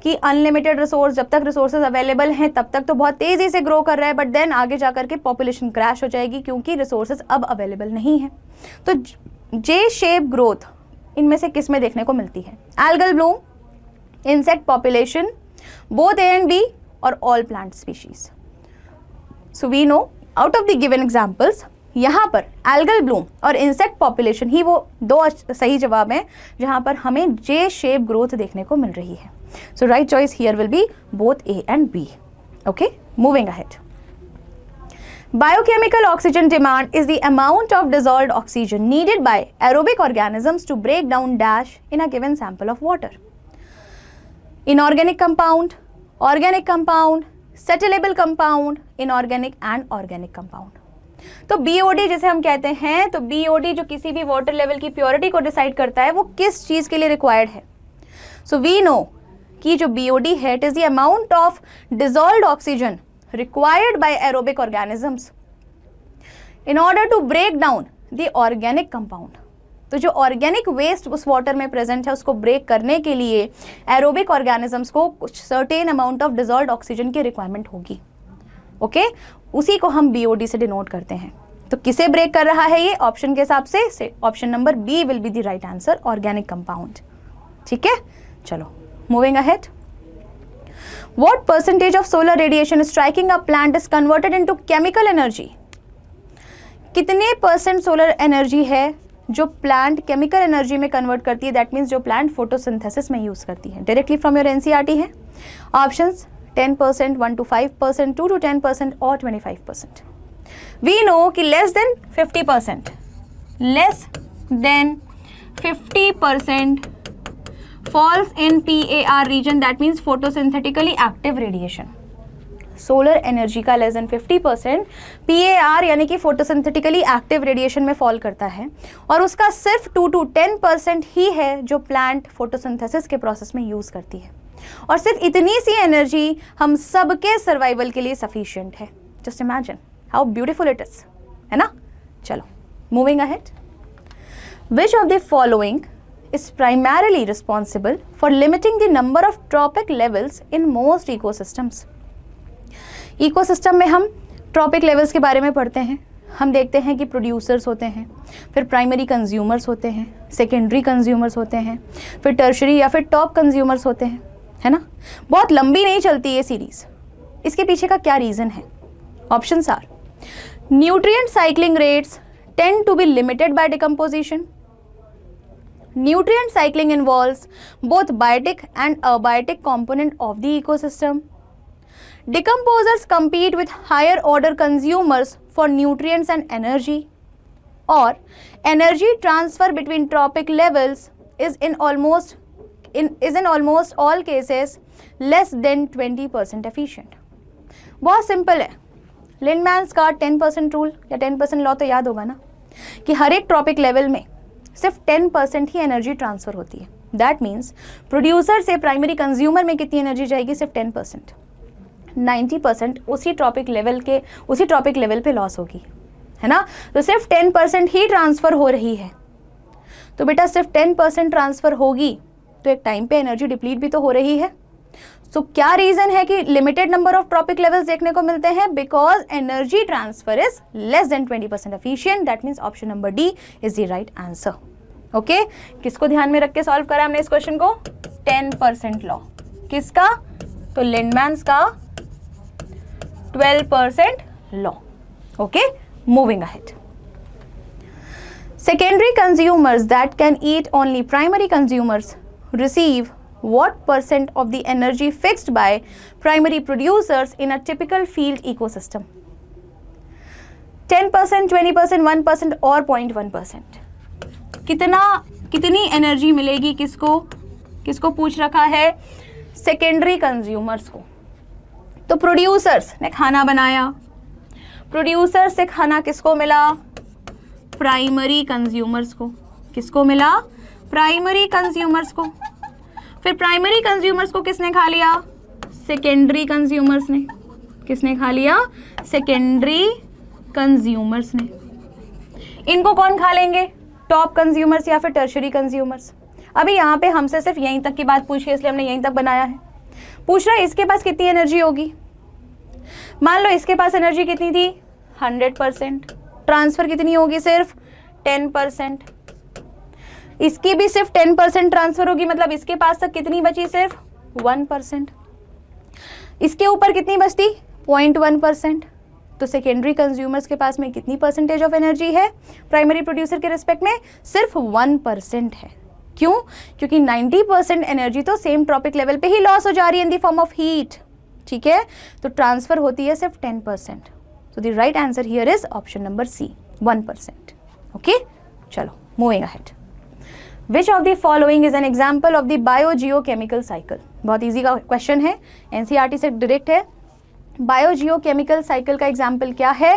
कि अनलिमिटेड रिसोर्स, जब तक रिसोर्सेज अवेलेबल हैं तब तक तो बहुत तेज़ी से ग्रो कर रहा है, बट देन आगे जाकर के पॉपुलेशन क्रैश हो जाएगी क्योंकि रिसोर्सेज अब अवेलेबल नहीं है। तो जे शेप ग्रोथ इनमें से किस में देखने को मिलती है? Algal bloom, insect population, both A and B, और all plant species. So we know out of the given examples यहाँ पर एल्गल ब्लूम और इंसेक्ट पॉपुलेशन ही वो दो सही जवाब हैं जहाँ पर हमें जे शेप ग्रोथ देखने को मिल रही है। So right choice here will be both A and B. Okay, moving ahead. Biochemical oxygen demand is the amount of dissolved oxygen needed by aerobic organisms to break down dash in a given sample of water. Inorganic compound, organic compound, settlable compound, inorganic and organic compound. तो BOD जिसे हम कहते हैं, तो BOD जो किसी भी water level की प्योरिटी को डिसाइड करता है वो किस चीज़ के लिए रिक्वायर्ड है? सो वी नो कि जो BOD है it is the amount of dissolved oxygen required by aerobic organisms in order to break down the organic compound. तो जो ऑर्गेनिक वेस्ट उस वाटर में प्रेजेंट है उसको ब्रेक करने के लिए एरोबिक ऑर्गेनिजम्स को कुछ certain amount of dissolved oxygen की रिक्वायरमेंट होगी। ओके, उसी को हम BOD से डिनोट करते हैं। तो किसे ब्रेक कर रहा है ये? ऑप्शन के हिसाब से option number B will be the right answer, organic compound. ठीक है, चलो moving ahead. What percentage of solar radiation striking a plant is converted into chemical energy? कितने परसेंट सोलर एनर्जी है जो प्लांट केमिकल एनर्जी में convert करती है? That means जो प्लांट फोटोसिंथेसिस में यूज करती है। डायरेक्टली फ्रॉम योर NCERT है। ऑप्शंस 10%, 1 to 5%, 2 to 10% और 25%। वी नो कि less than 50%, less than 50% falls in PAR region, that means photosynthetically active radiation. Solar energy का लेस देन 50% PAR यानी कि फोटोसिंथेटिकली एक्टिव रेडिएशन में fall करता है, और उसका सिर्फ 2 to 10% ही है जो प्लांट फोटोसिंथेसिस के प्रोसेस में यूज करती है, और सिर्फ इतनी सी एनर्जी हम सबके सर्वाइवल के लिए सफिशिएंट है। Just imagine how beautiful it is, है ना। चलो moving ahead. Which of the following is primarily responsible for limiting the number of trophic levels in most ecosystems? Ecosystem में हम ट्रॉपिक लेवल्स के बारे में पढ़ते हैं। हम देखते हैं कि प्रोड्यूसर्स होते हैं, फिर प्राइमरी कंज्यूमर्स होते हैं, सेकेंडरी कंज्यूमर्स होते हैं, फिर टर्शरी या फिर टॉप कंज्यूमर्स होते हैं, है ना। बहुत लंबी नहीं चलती ये सीरीज, इसके पीछे का क्या रीज़न है? Options are: nutrient cycling rates tend to be limited by decomposition. Nutrient cycling involves both biotic and abiotic component of the ecosystem. Decomposers compete with higher order consumers for nutrients and energy. Or energy transfer between trophic levels is in almost all cases less than 20% efficient. बहुत simple है. लिंडमैन्स का 10% rule या 10% law तो याद होगा ना, कि हर एक ट्रॉपिक लेवल में सिर्फ 10% ही एनर्जी ट्रांसफर होती है. दैट मीन्स प्रोड्यूसर से प्राइमरी कंज्यूमर में कितनी एनर्जी जाएगी? सिर्फ 10%. 90% उसी ट्रॉपिक लेवल पे लॉस होगी, है ना. तो सिर्फ 10% ही ट्रांसफर हो रही है. तो बेटा सिर्फ 10% ट्रांसफर होगी तो एक टाइम पे एनर्जी डिप्लीट भी तो हो रही है. सो क्या रीजन है कि limited number of trophic levels देखने को मिलते हैं? Because energy transfer is less than 20% efficient. That means option number D is the right answer. Okay, किसको ध्यान में रख के सॉल्व करा हमने इस क्वेश्चन को? 10% लॉ. किसका? तो लिंडमैन्स का 12% law. Okay, moving ahead. Secondary consumers that can eat only primary consumers receive what percent of the energy fixed by primary producers in a typical field ecosystem? 10%, 20%, 1% और 0.1%. कितनी एनर्जी मिलेगी? किसको पूछ रखा है? सेकेंडरी कंज्यूमर्स को. तो प्रोड्यूसर्स ने खाना बनाया, प्रोड्यूसर से खाना किसको मिला? प्राइमरी कंज्यूमर्स को. किसको मिला? प्राइमरी कंज्यूमर्स को. फिर प्राइमरी कंज्यूमर्स को किसने खा लिया? सेकेंडरी कंज्यूमर्स ने. किसने खा लिया? सेकेंडरी कंज्यूमर्स ने. इनको कौन खा लेंगे? टॉप कंज्यूमर्स या फिर टर्शरी कंज्यूमर्स. अभी यहाँ पे हमसे सिर्फ यहीं तक की बात पूछी है, इसलिए हमने यहीं तक बनाया है. पूछ रहा है इसके पास कितनी एनर्जी होगी. मान लो इसके पास एनर्जी कितनी थी? 100%. ट्रांसफर कितनी होगी? सिर्फ 10%. इसकी भी सिर्फ 10% ट्रांसफर होगी, मतलब इसके पास तक कितनी बची? सिर्फ 1%. इसके ऊपर कितनी बचती? 0.1%. तो सेकेंडरी कंज्यूमर्स के पास में कितनी परसेंटेज ऑफ एनर्जी है प्राइमरी प्रोड्यूसर के रिस्पेक्ट में? सिर्फ 1% है. क्यों? क्योंकि 90% एनर्जी तो सेम ट्रॉपिक लेवल पे ही लॉस हो जा रही है in the form of heat. ठीक है, तो ट्रांसफर होती है सिर्फ 10%. So the right answer here is option number C, 1%. Okay, चलो moving ahead. Which of the following is an example of the biogeochemical cycle? बहुत ईजी का क्वेश्चन है, एनसीईआरटी से डायरेक्ट है. बायोजियोकेमिकल साइकिल का एग्जाम्पल क्या है?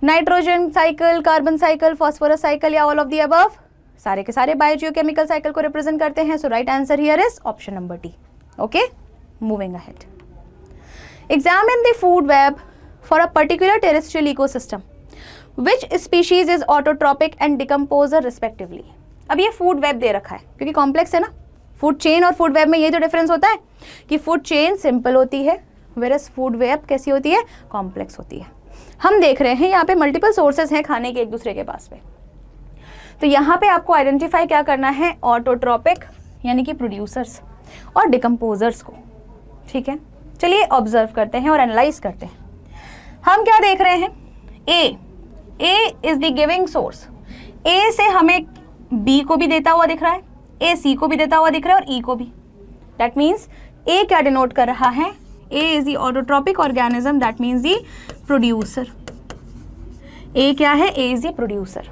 Nitrogen cycle, carbon cycle, phosphorus cycle या ऑल ऑफ द अबव? सारे के सारे बायोजियोकेमिकल साइकिल को रिप्रेजेंट करते हैं. So right answer here is option number D. Okay, moving ahead. Examine the food web for a particular terrestrial ecosystem. Which species is autotrophic and decomposer respectively? अब ये food web दे रखा है क्योंकि complex है ना. Food chain और food web में ये तो डिफरेंस होता है कि फूड चेन सिंपल होती है, वेरस फूड वेब कैसी होती है? कॉम्प्लेक्स होती है. हम देख रहे हैं यहाँ पे मल्टीपल सोर्सेज हैं खाने के एक दूसरे के पास में. तो यहाँ पे आपको आइडेंटिफाई क्या करना है? ऑटोट्रोपिक यानी कि प्रोड्यूसर्स और डिकम्पोजर्स को. ठीक है, चलिए ऑब्जर्व करते हैं और एनालाइज करते हैं. हम क्या देख रहे हैं? A is the giving source. ए से हमें बी को भी देता हुआ दिख रहा है, ए सी को भी देता हुआ दिख रहा है और ई को भी. दैट मीन्स ए क्या डिनोट कर रहा है? A is the autotrophic organism, that means the producer. A क्या है? A is the producer.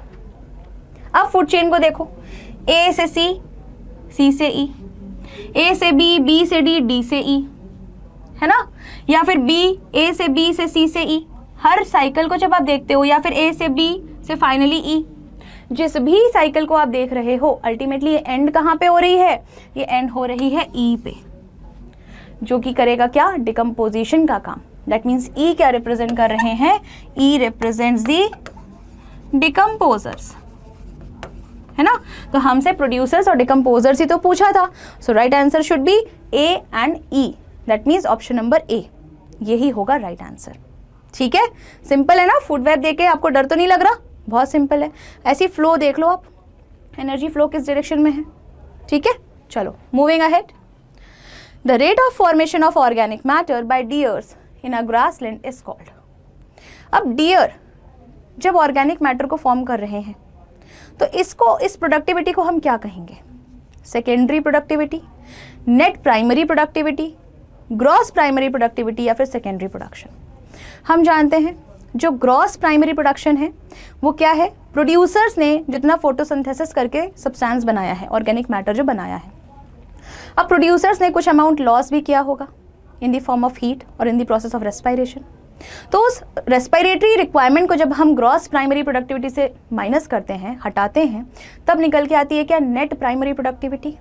अब फूड चेन को देखो, ए से सी, सी से ई, ए से बी, बी से डी, डी से ई, है ना. या फिर बी, ए से बी से सी से ई. हर साइकिल को जब आप देखते हो या फिर ए से बी से फाइनली ई, जिस भी साइकिल को आप देख रहे हो अल्टीमेटली ये एंड कहाँ पे हो रही है? ये एंड हो रही है ई पे, जो कि करेगा क्या? डिकम्पोजिशन का काम. दैट मीन्स ई क्या रिप्रेजेंट कर रहे हैं? ई रिप्रेजेंट्स दी डिकम्पोजर्स, है ना. तो हमसे प्रोड्यूसर्स और डिकम्पोजर्स ही तो पूछा था. So right answer should be A and E. That means option number A, यही होगा राइट आंसर. ठीक है, सिंपल है ना. फूड वेब देके आपको डर तो नहीं लग रहा? बहुत सिंपल है. ऐसी फ्लो देख लो आप, एनर्जी फ्लो किस डायरेक्शन में है. ठीक है, चलो moving ahead. The rate of formation of organic matter bye dears in a grassland is called. अब डियर जब ऑर्गेनिक मैटर को फॉर्म कर रहे हैं तो इस प्रोडक्टिविटी को हम क्या कहेंगे? Secondary productivity, net primary productivity, gross primary productivity या फिर सेकेंडरी प्रोडक्शन? हम जानते हैं जो ग्रॉस प्राइमरी प्रोडक्शन है वो क्या है? प्रोड्यूसर्स ने जितना फोटोसिंथेसिस करके सब्सटेंस बनाया है, ऑर्गेनिक मैटर जो बनाया है, अब प्रोड्यूसर्स ने कुछ अमाउंट लॉस भी किया होगा in the form of heat और in the process of respiration. तो उस रेस्पिरेटरी रिक्वायरमेंट को जब हम ग्रॉस प्राइमरी प्रोडक्टिविटी से माइनस करते हैं, हटाते हैं, तब निकल के आती है क्या? Net primary productivity.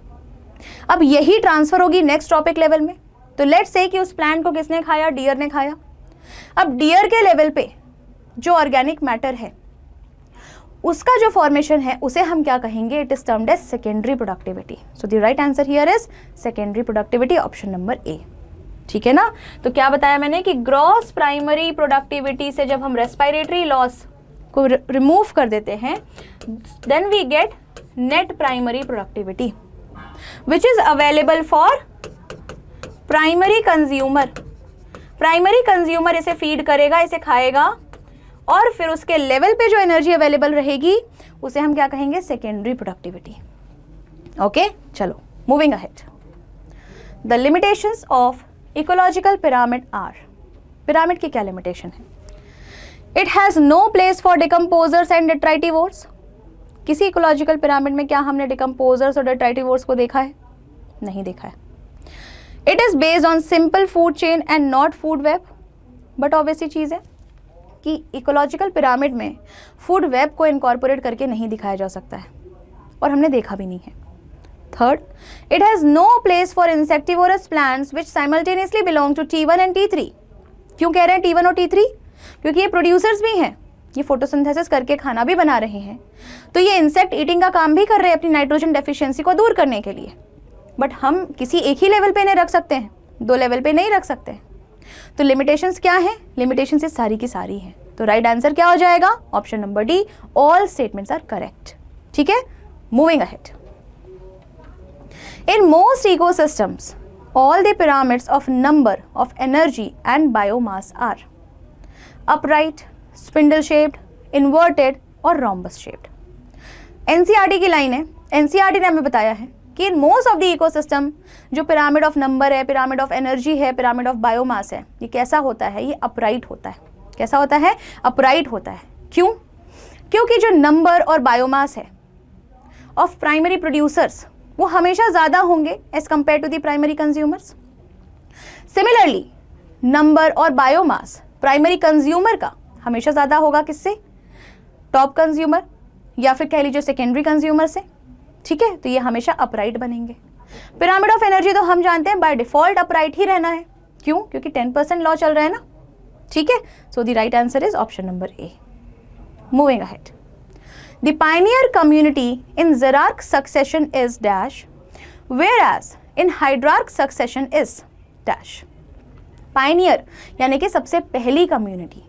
अब यही ट्रांसफर होगी नेक्स्ट टॉपिक लेवल में। तो लेट्स से कि उस प्लांट को किसने खाया? डियर ने खाया। अब डियर के लेवल पे जो ऑर्गेनिक मैटर है उसका जो फॉर्मेशन है उसे हम क्या कहेंगे? It is termed as secondary productivity. So the right answer here is secondary productivity, option number A. ठीक है ना? तो क्या बताया मैंने कि ग्रॉस प्राइमरी प्रोडक्टिविटी से जब हम रेस्पिरेटरी लॉस को रिमूव कर देते हैं then we get net primary productivity which is available for primary consumer. Primary consumer इसे फीड करेगा, इसे खाएगा और फिर उसके लेवल पे जो एनर्जी अवेलेबल रहेगी उसे हम क्या कहेंगे? Secondary productivity. ओके, चलो moving ahead. The limitations of ecological pyramid are. Pyramid की क्या लिमिटेशन है? It has no place for decomposers and detritivores. किसी इकोलॉजिकल पिरामिड में क्या हमने डिकम्पोजर्स और डेट्राइटिवोर्स को देखा है? नहीं देखा है। It is based on simple food chain and not food web. But obviously चीज़ है कि इकोलॉजिकल पिरामिड में फूड वेब को इनकॉर्पोरेट करके नहीं दिखाया जा सकता है और हमने देखा भी नहीं है। Third, it has no place for insectivorous plants which simultaneously belong to T1 and T3। क्यों कह रहे हैं T1 और T3? क्योंकि ये प्रोड्यूसर्स भी हैं, ये फोटोसिंथेसिस करके खाना भी बना रहे हैं, तो ये इंसेक्ट ईटिंग का काम भी कर रहे हैं अपनी नाइट्रोजन डेफिशिएंसी को दूर करने के लिए। बट हम किसी एक ही लेवल पे नहीं रख सकते हैं, दो लेवल पे नहीं रख सकते। तो लिमिटेशंस क्या है? लिमिटेशंस ये सारी की सारी हैं। तो राइट आंसर क्या हो जाएगा? Option number D, all statements are correct. ठीक है, moving ahead. In most ecosystems all the pyramids of number of energy and biomass are upright, spindle shaped, inverted और rhombus shaped। NCERT की line है, NCERT ने हमें बताया है कि in most of the ecosystem जो पिरामिड ऑफ नंबर है, पिरामिड ऑफ एनर्जी है, पिरामिड ऑफ बायोमास है, ये कैसा होता है? ये अपराइट होता है। कैसा होता है? अपराइट होता है। क्यों? क्योंकि जो नंबर और बायोमास है ऑफ प्राइमरी प्रोड्यूसर्स वो हमेशा ज़्यादा होंगे as compared to the primary consumers. Similarly number और बायोमास प्राइमरी कंज्यूमर का हमेशा ज़्यादा होगा किससे? टॉप कंज्यूमर या फिर कह लीजिए सेकेंडरी कंज्यूमर से। ठीक है, तो ये हमेशा अपराइट बनेंगे। पिरामिड ऑफ एनर्जी तो हम जानते हैं बाय डिफॉल्ट अपराइट ही रहना है। क्यों? क्योंकि 10% लॉ चल रहा है ना। ठीक है, सो the right answer is option number A. Moving ahead. The pioneer community in hierarch succession is dash, whereas in hierarch succession is dash। Pioneer यानी कि सबसे पहली कम्युनिटी,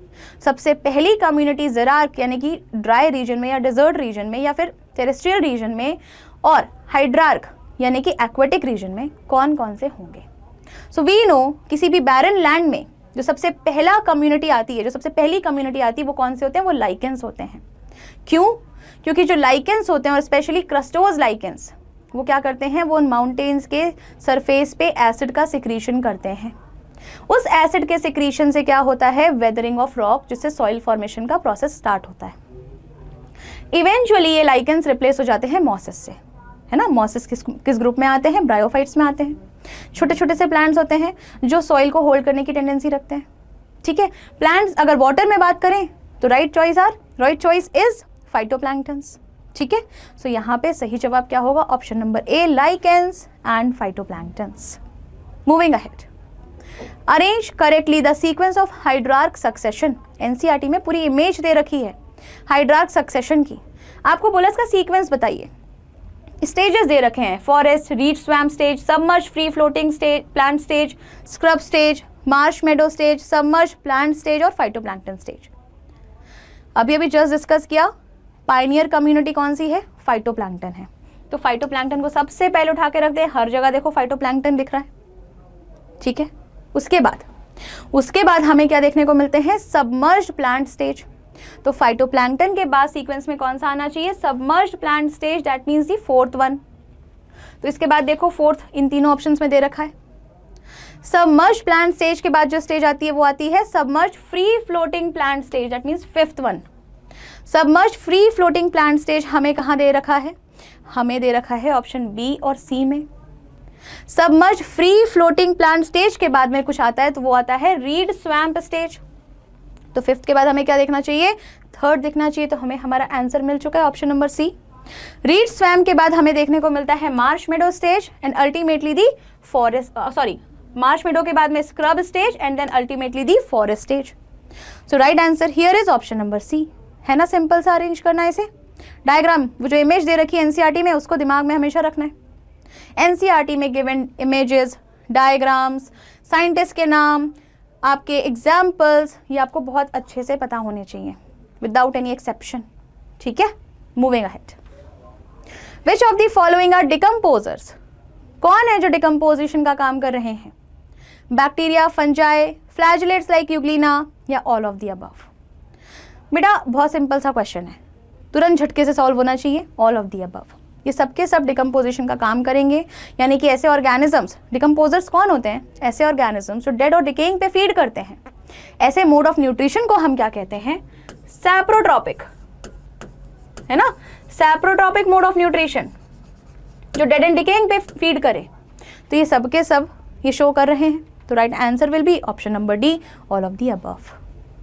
सबसे पहली कम्युनिटी hierarch यानी कि ड्राई रीजन में या डेजर्ट रीजन में या फिर टेरेस्ट्रियल रीजन में, और हाइड्रार्क यानी कि एक्वेटिक रीजन में कौन कौन से होंगे? सो वी नो किसी भी बैरन लैंड में जो सबसे पहला कम्युनिटी आती है, जो सबसे पहली कम्युनिटी आती है, वो कौन से होते हैं? वो लाइकेंस होते हैं। क्यों? क्योंकि जो लाइकेंस होते हैं और स्पेशली क्रस्टोज लाइकेंस वो क्या करते हैं? वो उन माउंटेन्स के सरफेस पे एसिड का सिक्रीशन करते हैं। उस एसिड के सिक्रीशन से क्या होता है? वेदरिंग ऑफ रॉक, जिससे सॉइल फॉर्मेशन का प्रोसेस स्टार्ट होता है। इवेंचुअली ये लाइकेंस रिप्लेस हो जाते हैं मॉसेस से, है ना। मॉसेस किस ग्रुप में आते हैं? ब्रायोफाइट्स में आते हैं। छोटे छोटे से प्लांट्स होते हैं जो सॉइल को होल्ड करने की टेंडेंसी रखते हैं। ठीक है, प्लांट्स अगर वाटर में बात करें तो राइट चॉइस इज फाइटोप्लैंक्टन्स। ठीक है, सो यहाँ पे सही जवाब क्या होगा? Option number A, lichens and phytoplanktons. Moving ahead. Arrange correctly the sequence of hydrarch succession. NCERT में पूरी इमेज दे रखी है हाइड्रार्क सक्सेशन की। आपको बोला इसका सीक्वेंस बताइए। स्टेजेस दे रखे हैं, forest, reed swamp stage, submerge free floating stage, plant stage, scrub stage, marsh meadow stage, submerge plant stage और फाइटोप्लैंक्टन स्टेज। अभी जस्ट डिस्कस किया पायनियर कम्युनिटी कौन सी है? फाइटोप्लैंक्टन है। तो फाइटोप्लैंक्टन को सबसे पहले उठा के रखते हैं, हर जगह देखो फाइटोप्लैंक्टन दिख रहा है। ठीक है, उसके बाद उसके बाद हमें क्या देखने को मिलते हैं, सबमर्ज्ड प्लांट स्टेज। तो फाइटोप्लैंक्टन के बाद सीक्वेंस में कौन सा आना चाहिए, submerged plant stage, that means the fourth one. तो इसके बाद देखो फोर्थ इन तीनों ऑप्शंस में दे रखा है। सबमर्ज्ड प्लांट स्टेज के बाद जो स्टेज आती है वो आती है submerged free floating plant stage, that means fifth one. Submerged free floating plant stage हमें कहाँ दे रखा है, हमें दे रखा है ऑप्शन बी और सी में। Submerged free floating plant stage के बाद में कुछ आता है तो वो आता है रीड स्वैम्प स्टेज। तो फिफ्थ के बाद हमें क्या देखना चाहिए, थर्ड देखना चाहिए। तो हमें हमारा आंसर मिल चुका है option number C. Reed swamp के बाद हमें देखने को मिलता है marsh meadow stage and ultimately the forest, marsh meadow के बाद में scrub stage and then ultimately the forest stage. So right answer here is option number C. है ना, सिंपल सा अरेंज करना है इसे। डायग्राम वो जो इमेज दे रखी है एनसीईआरटी में उसको दिमाग में हमेशा रखना है। एनसीईआरटी में गिवन इमेजेस, डायग्राम्स, साइंटिस्ट के नाम, आपके एग्जाम्पल्स, ये आपको बहुत अच्छे से पता होने चाहिए विदाउट एनी एक्सेप्शन। ठीक है, moving ahead. Which of the following are decomposers, कौन है जो डिकम्पोजिशन का काम कर रहे हैं, bacteria, fungi, flagellates like Euglena या ऑल ऑफ द अबव। बेटा बहुत सिंपल सा क्वेश्चन है, तुरंत झटके से सॉल्व होना चाहिए, ऑल ऑफ द अबव। ये सबके सब डिकम्पोजिशन का काम करेंगे, यानी कि ऐसे ऑर्गेनिजम्स, डिकम्पोजर्स कौन होते हैं, ऐसे ऑर्गेनिजम्स जो डेड और डिकेइंग पे फीड करते हैं। ऐसे मोड ऑफ न्यूट्रिशन को हम क्या कहते हैं, सैप्रोट्रॉपिक, है ना, सैप्रोट्रॉपिक मोड ऑफ न्यूट्रिशन, जो डेड एंड डिकेइंग पे फीड करे। तो ये सबके सब ये शो कर रहे हैं। तो right answer will be option number D, all of the above.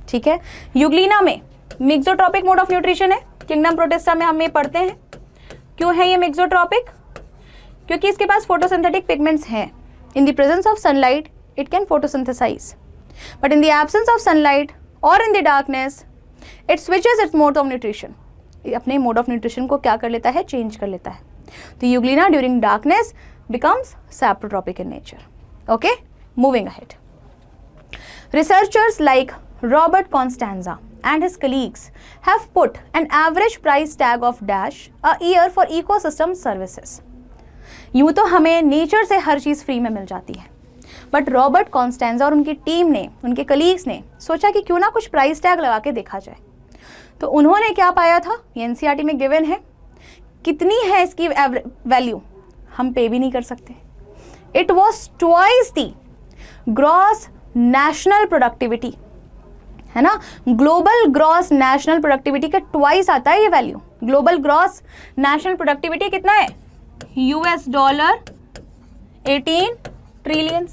ठीक है, यूग्लिना में मिक्सोट्रॉपिक मोड ऑफ न्यूट्रिशन है, किंगडम प्रोटिस्टा में हम ये पढ़ते हैं। क्यों है ये मिक्सोट्रॉपिक, क्योंकि इसके पास फोटोसिंथेटिक पिगमेंट्स हैं। In the presence of sunlight it can photosynthesize, but in the absence of sunlight और in the darkness it switches its mode of nutrition. अपने मोड ऑफ न्यूट्रिशन को क्या कर लेता है, चेंज कर लेता है। तो Euglena during darkness becomes saprotrophic in nature. Okay, moving ahead. Researchers like Robert Constanza and his colleagues have put an average price tag of dash a year for ecosystem services. यूँ तो हमें nature से हर चीज़ free में मिल जाती है, but Robert Constanza और उनकी team ने, उनके कलीग्स ने सोचा कि क्यों ना कुछ प्राइस टैग लगा के देखा जाए। तो उन्होंने क्या पाया था, ये एनसीईआरटी में गिवन है, कितनी है इसकी वैल्यू हम पे भी नहीं कर सकते। It was twice the gross national productivity, है ना, ग्लोबल ग्रॉस नेशनल प्रोडक्टिविटी के ट्वाइस आता है ये value. Global gross national productivity कितना है, US डॉलर 18 ट्रिलियन,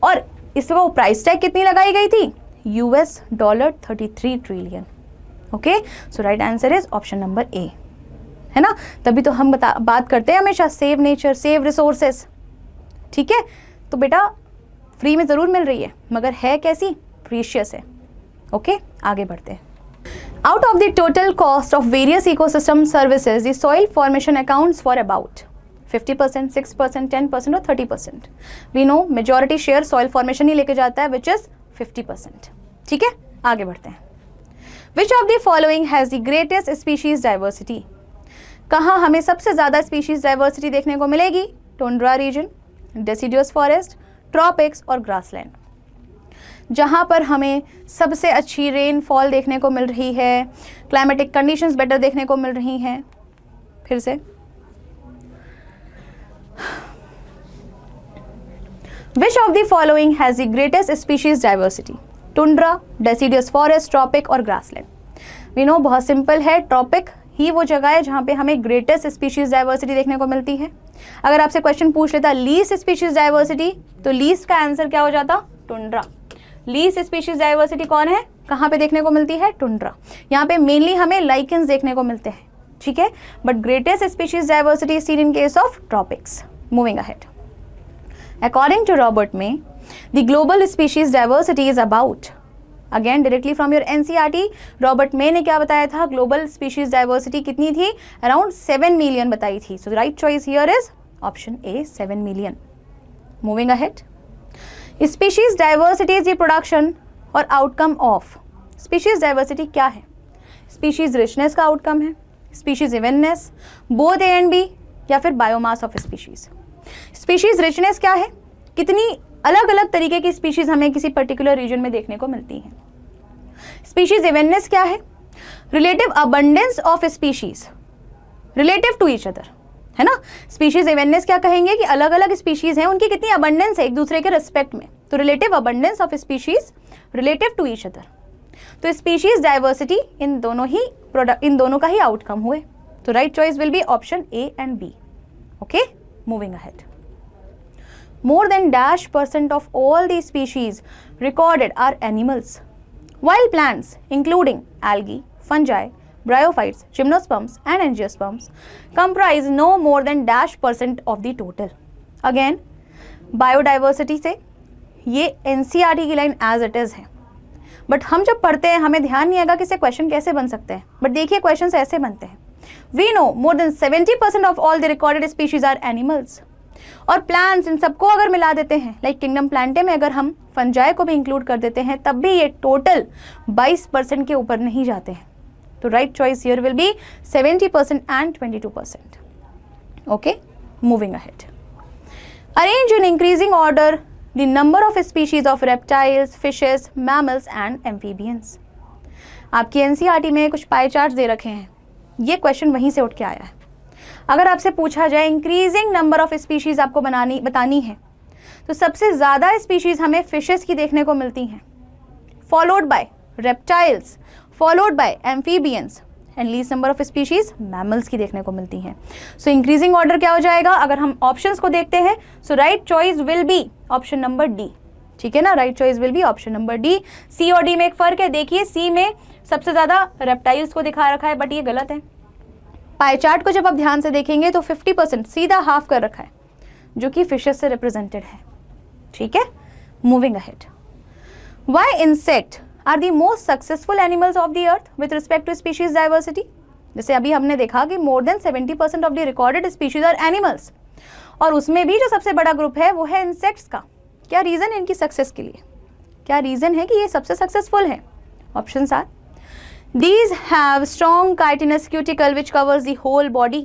और इसमें वो प्राइस टैग कितनी लगाई गई थी, US dollar 33 trillion. Okay, so right answer is option number ए, है ना। तभी तो हम बात करते हैं हमेशा सेव नेचर, सेव रिसोर्सेस। ठीक है, तो बेटा फ्री में ज़रूर मिल रही है, मगर है कैसी, प्रीशियस है। ओके, आगे बढ़ते हैं। Out of the total cost of various ecosystem services the soil formation accounts for about 50%, 6%, 10% और 30%। We know majority share soil formation ही लेके जाता है, विच इज 50%। ठीक है, आगे बढ़ते हैं। Which of the following has the greatest species diversity, कहाँ हमें सबसे ज़्यादा स्पीशीज डाइवर्सिटी देखने को मिलेगी, tundra region, deciduous forest, tropics और ग्रासलैंड। जहाँ पर हमें सबसे अच्छी रेनफॉल देखने को मिल रही है, क्लाइमेटिक कंडीशंस बेटर देखने को मिल रही हैं। फिर से, which of the following has the greatest species diversity, tundra, deciduous forest, tropic और ग्रासलैंड। वी नो बहुत सिंपल है, ट्रॉपिक ही वो जगह है जहाँ पे हमें ग्रेटेस्ट स्पीशीज डाइवर्सिटी देखने को मिलती है। अगर आपसे क्वेश्चन पूछ लेता लीस्ट स्पीशीज डाइवर्सिटी, तो लीस्ट का आंसर क्या हो जाता, टुंड्रा। लीस्ट स्पीशीज डाइवर्सिटी कौन है, कहाँ पे देखने को मिलती है, टुंड्रा। यहाँ पे मेनली हमें लाइकेंस देखने को मिलते हैं। ठीक है, but greatest species diversity is seen in case of tropics. Moving ahead, according to Robert May the global species diversity is about, again directly from your NCERT, Robert May ने क्या बताया था, ग्लोबल स्पीशीज डाइवर्सिटी कितनी थी, around 7 million बताई थी। So the right choice here is option A, 7 million. Moving ahead, species diversity is the production और outcome of, species diversity क्या है, स्पीशीज रिचनेस का आउटकम है, species evenness, both A and B, या फिर biomass of species. Species richness क्या है, कितनी अलग अलग तरीके की स्पीशीज हमें किसी पर्टिकुलर रीजन में देखने को मिलती हैं। स्पीशीज इवेंटनेस क्या है? Relative abundance of species relative to each other, है ना। स्पीशीज इवेंटनेस क्या कहेंगे कि अलग अलग स्पीशीज हैं, उनकी कितनी अबंडेंस है एक दूसरे के रिस्पेक्ट में, तो relative abundance of species relative to each other. तो स्पीशीज डाइवर्सिटी इन दोनों का ही आउटकम हुए, तो right choice will be option A and B. Okay, moving ahead. More than -% of all the species recorded are animals, while plants, including algae, fungi, bryophytes, gymnosperms and angiosperms, comprise no more than -% of the total. Again, biodiversity से ये NCERT की line as it is है, but हम जब पढ़ते हैं हमें ध्यान नहीं आएगा कि इससे क्वेश्चन कैसे बन सकते हैं, बट देखिए क्वेश्चन ऐसे बनते हैं। We know more than 70% of all the recorded species are animals. और प्लांट्स, इन सबको अगर मिला देते हैं, लाइक किंगडम प्लांटे में अगर हम फंजाई को भी इंक्लूड कर देते हैं, तब भी ये टोटल 22% के ऊपर नहीं जाते हैं। तो right choice here will B 70% and 22%। Okay, moving ahead. Arrange in increasing order the number of species of reptiles, fishes, mammals and amphibians. आपकी एनसीईआरटी में कुछ पाई चार्ट दे रखे हैं, ये क्वेश्चन वहीं से उठ के आया है। अगर आपसे पूछा जाए इंक्रीजिंग नंबर ऑफ स्पीशीज आपको बतानी है, तो सबसे ज़्यादा स्पीशीज हमें फिशेस की देखने को मिलती हैं, followed bye reptiles, followed by amphibians and least number of species mammals की देखने को मिलती हैं। सो इंक्रीजिंग ऑर्डर क्या हो जाएगा? अगर हम ऑप्शंस को देखते हैं, so right choice will be option number D. ठीक है ना, right choice will be option number D. C और डी में एक फ़र्क है, देखिए सी में सबसे ज़्यादा रेप्टाइल्स को दिखा रखा है, बट ये गलत है। पाई चार्ट को जब आप ध्यान से देखेंगे तो 50% सीधा हाफ कर रखा है, जो कि फिशेस से रिप्रेजेंटेड है। ठीक है, moving ahead. Why insect are the most successful animals of the earth with respect to species diversity? जैसे अभी हमने देखा कि more than 70% of the recorded species are animals, और उसमें भी जो सबसे बड़ा ग्रुप है वो है इंसेक्ट्स का। क्या रीज़न है इनकी सक्सेस के लिए? क्या रीज़न है कि ये सबसे सक्सेसफुल है? Options are: These have strong chitinous cuticle which covers the whole body.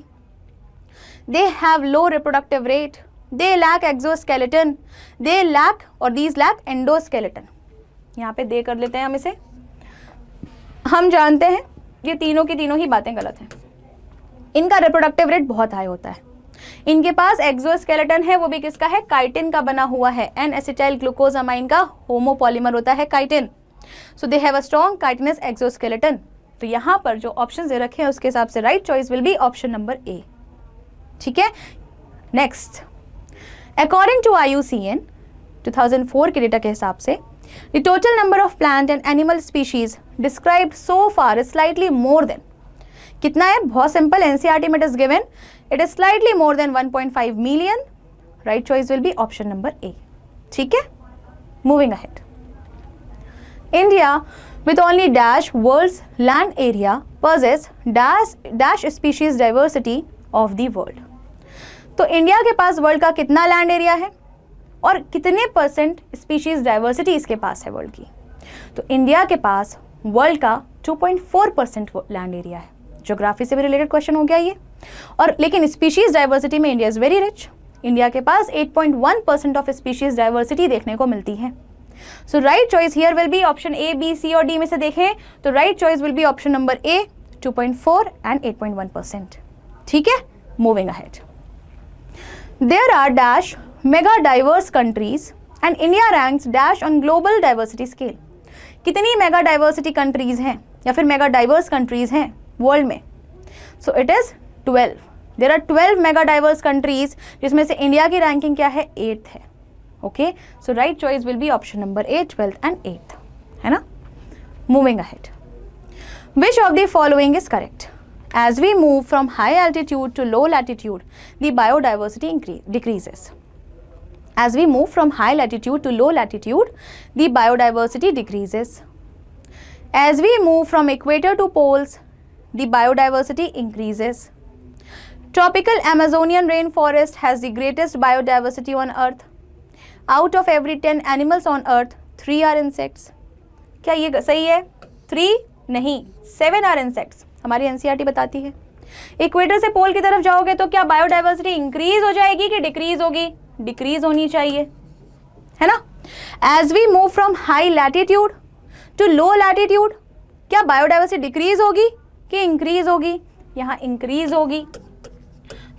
They have low reproductive rate. They lack exoskeleton. They lack or these lack endoskeleton. यहाँ पे दे कर लेते हैं हम इसे। हम जानते हैं ये तीनों की तीनों ही बातें गलत हैं। इनका रिप्रोडक्टिव रेट बहुत हाई होता है। इनके पास एक्सोस्केलेटन है, वो भी किसका है? काइटिन का बना हुआ है। एन एसिटाइल ग्लूकोजामाइन का होमोपॉलीमर होता है chitin. So they have a strong chitinous exoskeleton. तो यहाँ पर जो ऑप्शन दे रखे हैं उसके हिसाब से right choice will be option number A. ठीक है, नेक्स्ट, अकॉर्डिंग टू IUCN 2004 के डेटा के हिसाब से the total number of plant and animal species described so far is slightly more than, कितना है? बहुत सिंपल, एनसीईआरटी में it is given, it is slightly more than 1.5 million. Right choice will be option number A. ठीक है, moving ahead. India, with only dash world's land area, possess dash species diversity of the world. तो India के पास world का कितना land area है और कितने percent species diversity इसके पास है वर्ल्ड की? तो इंडिया के पास वर्ल्ड का 2.4% लैंड एरिया है। ज्योग्राफी से भी रिलेटेड क्वेश्चन हो गया ये, और लेकिन स्पीशीज डाइवर्सिटी में India is very rich. India के पास 8.1% ऑफ स्पीशीज डाइवर्सिटी देखने को मिलती है। So right choice here will be option A, B, C और डी में से देखें तो right choice will be option number A, 2.4 and 8.1%। ठीक है, moving ahead. There are dash mega diverse countries and India ranks dash on global diversity scale. कितनी mega diversity countries हैं या फिर मेगा डाइवर्स कंट्रीज हैं वर्ल्ड में? So it is 12। There are 12 mega diverse countries, जिसमें से India की ranking क्या है? 8th है। Okay, so right choice will be option number A, 12th and 8th, है ना। Moving ahead. Which of the following is correct? As we move from high altitude to low latitude, the biodiversity decreases. As we move from high latitude to low latitude, the biodiversity decreases. As we move from equator to poles, the biodiversity increases. Tropical Amazonian rainforest has the greatest biodiversity on earth. Out of every 10 animals on earth, 3 are insects. क्या ये सही है? 3 नहीं, 7 are insects. हमारी NCERT बताती है। Equator से पोल की तरफ जाओगे तो क्या बायोडाइवर्सिटी इंक्रीज हो जाएगी कि डिक्रीज होगी? डिक्रीज होनी चाहिए, है ना। As we move from high latitude to low latitude, क्या बायोडाइवर्सिटी डिक्रीज होगी कि इंक्रीज होगी? यहाँ इंक्रीज होगी।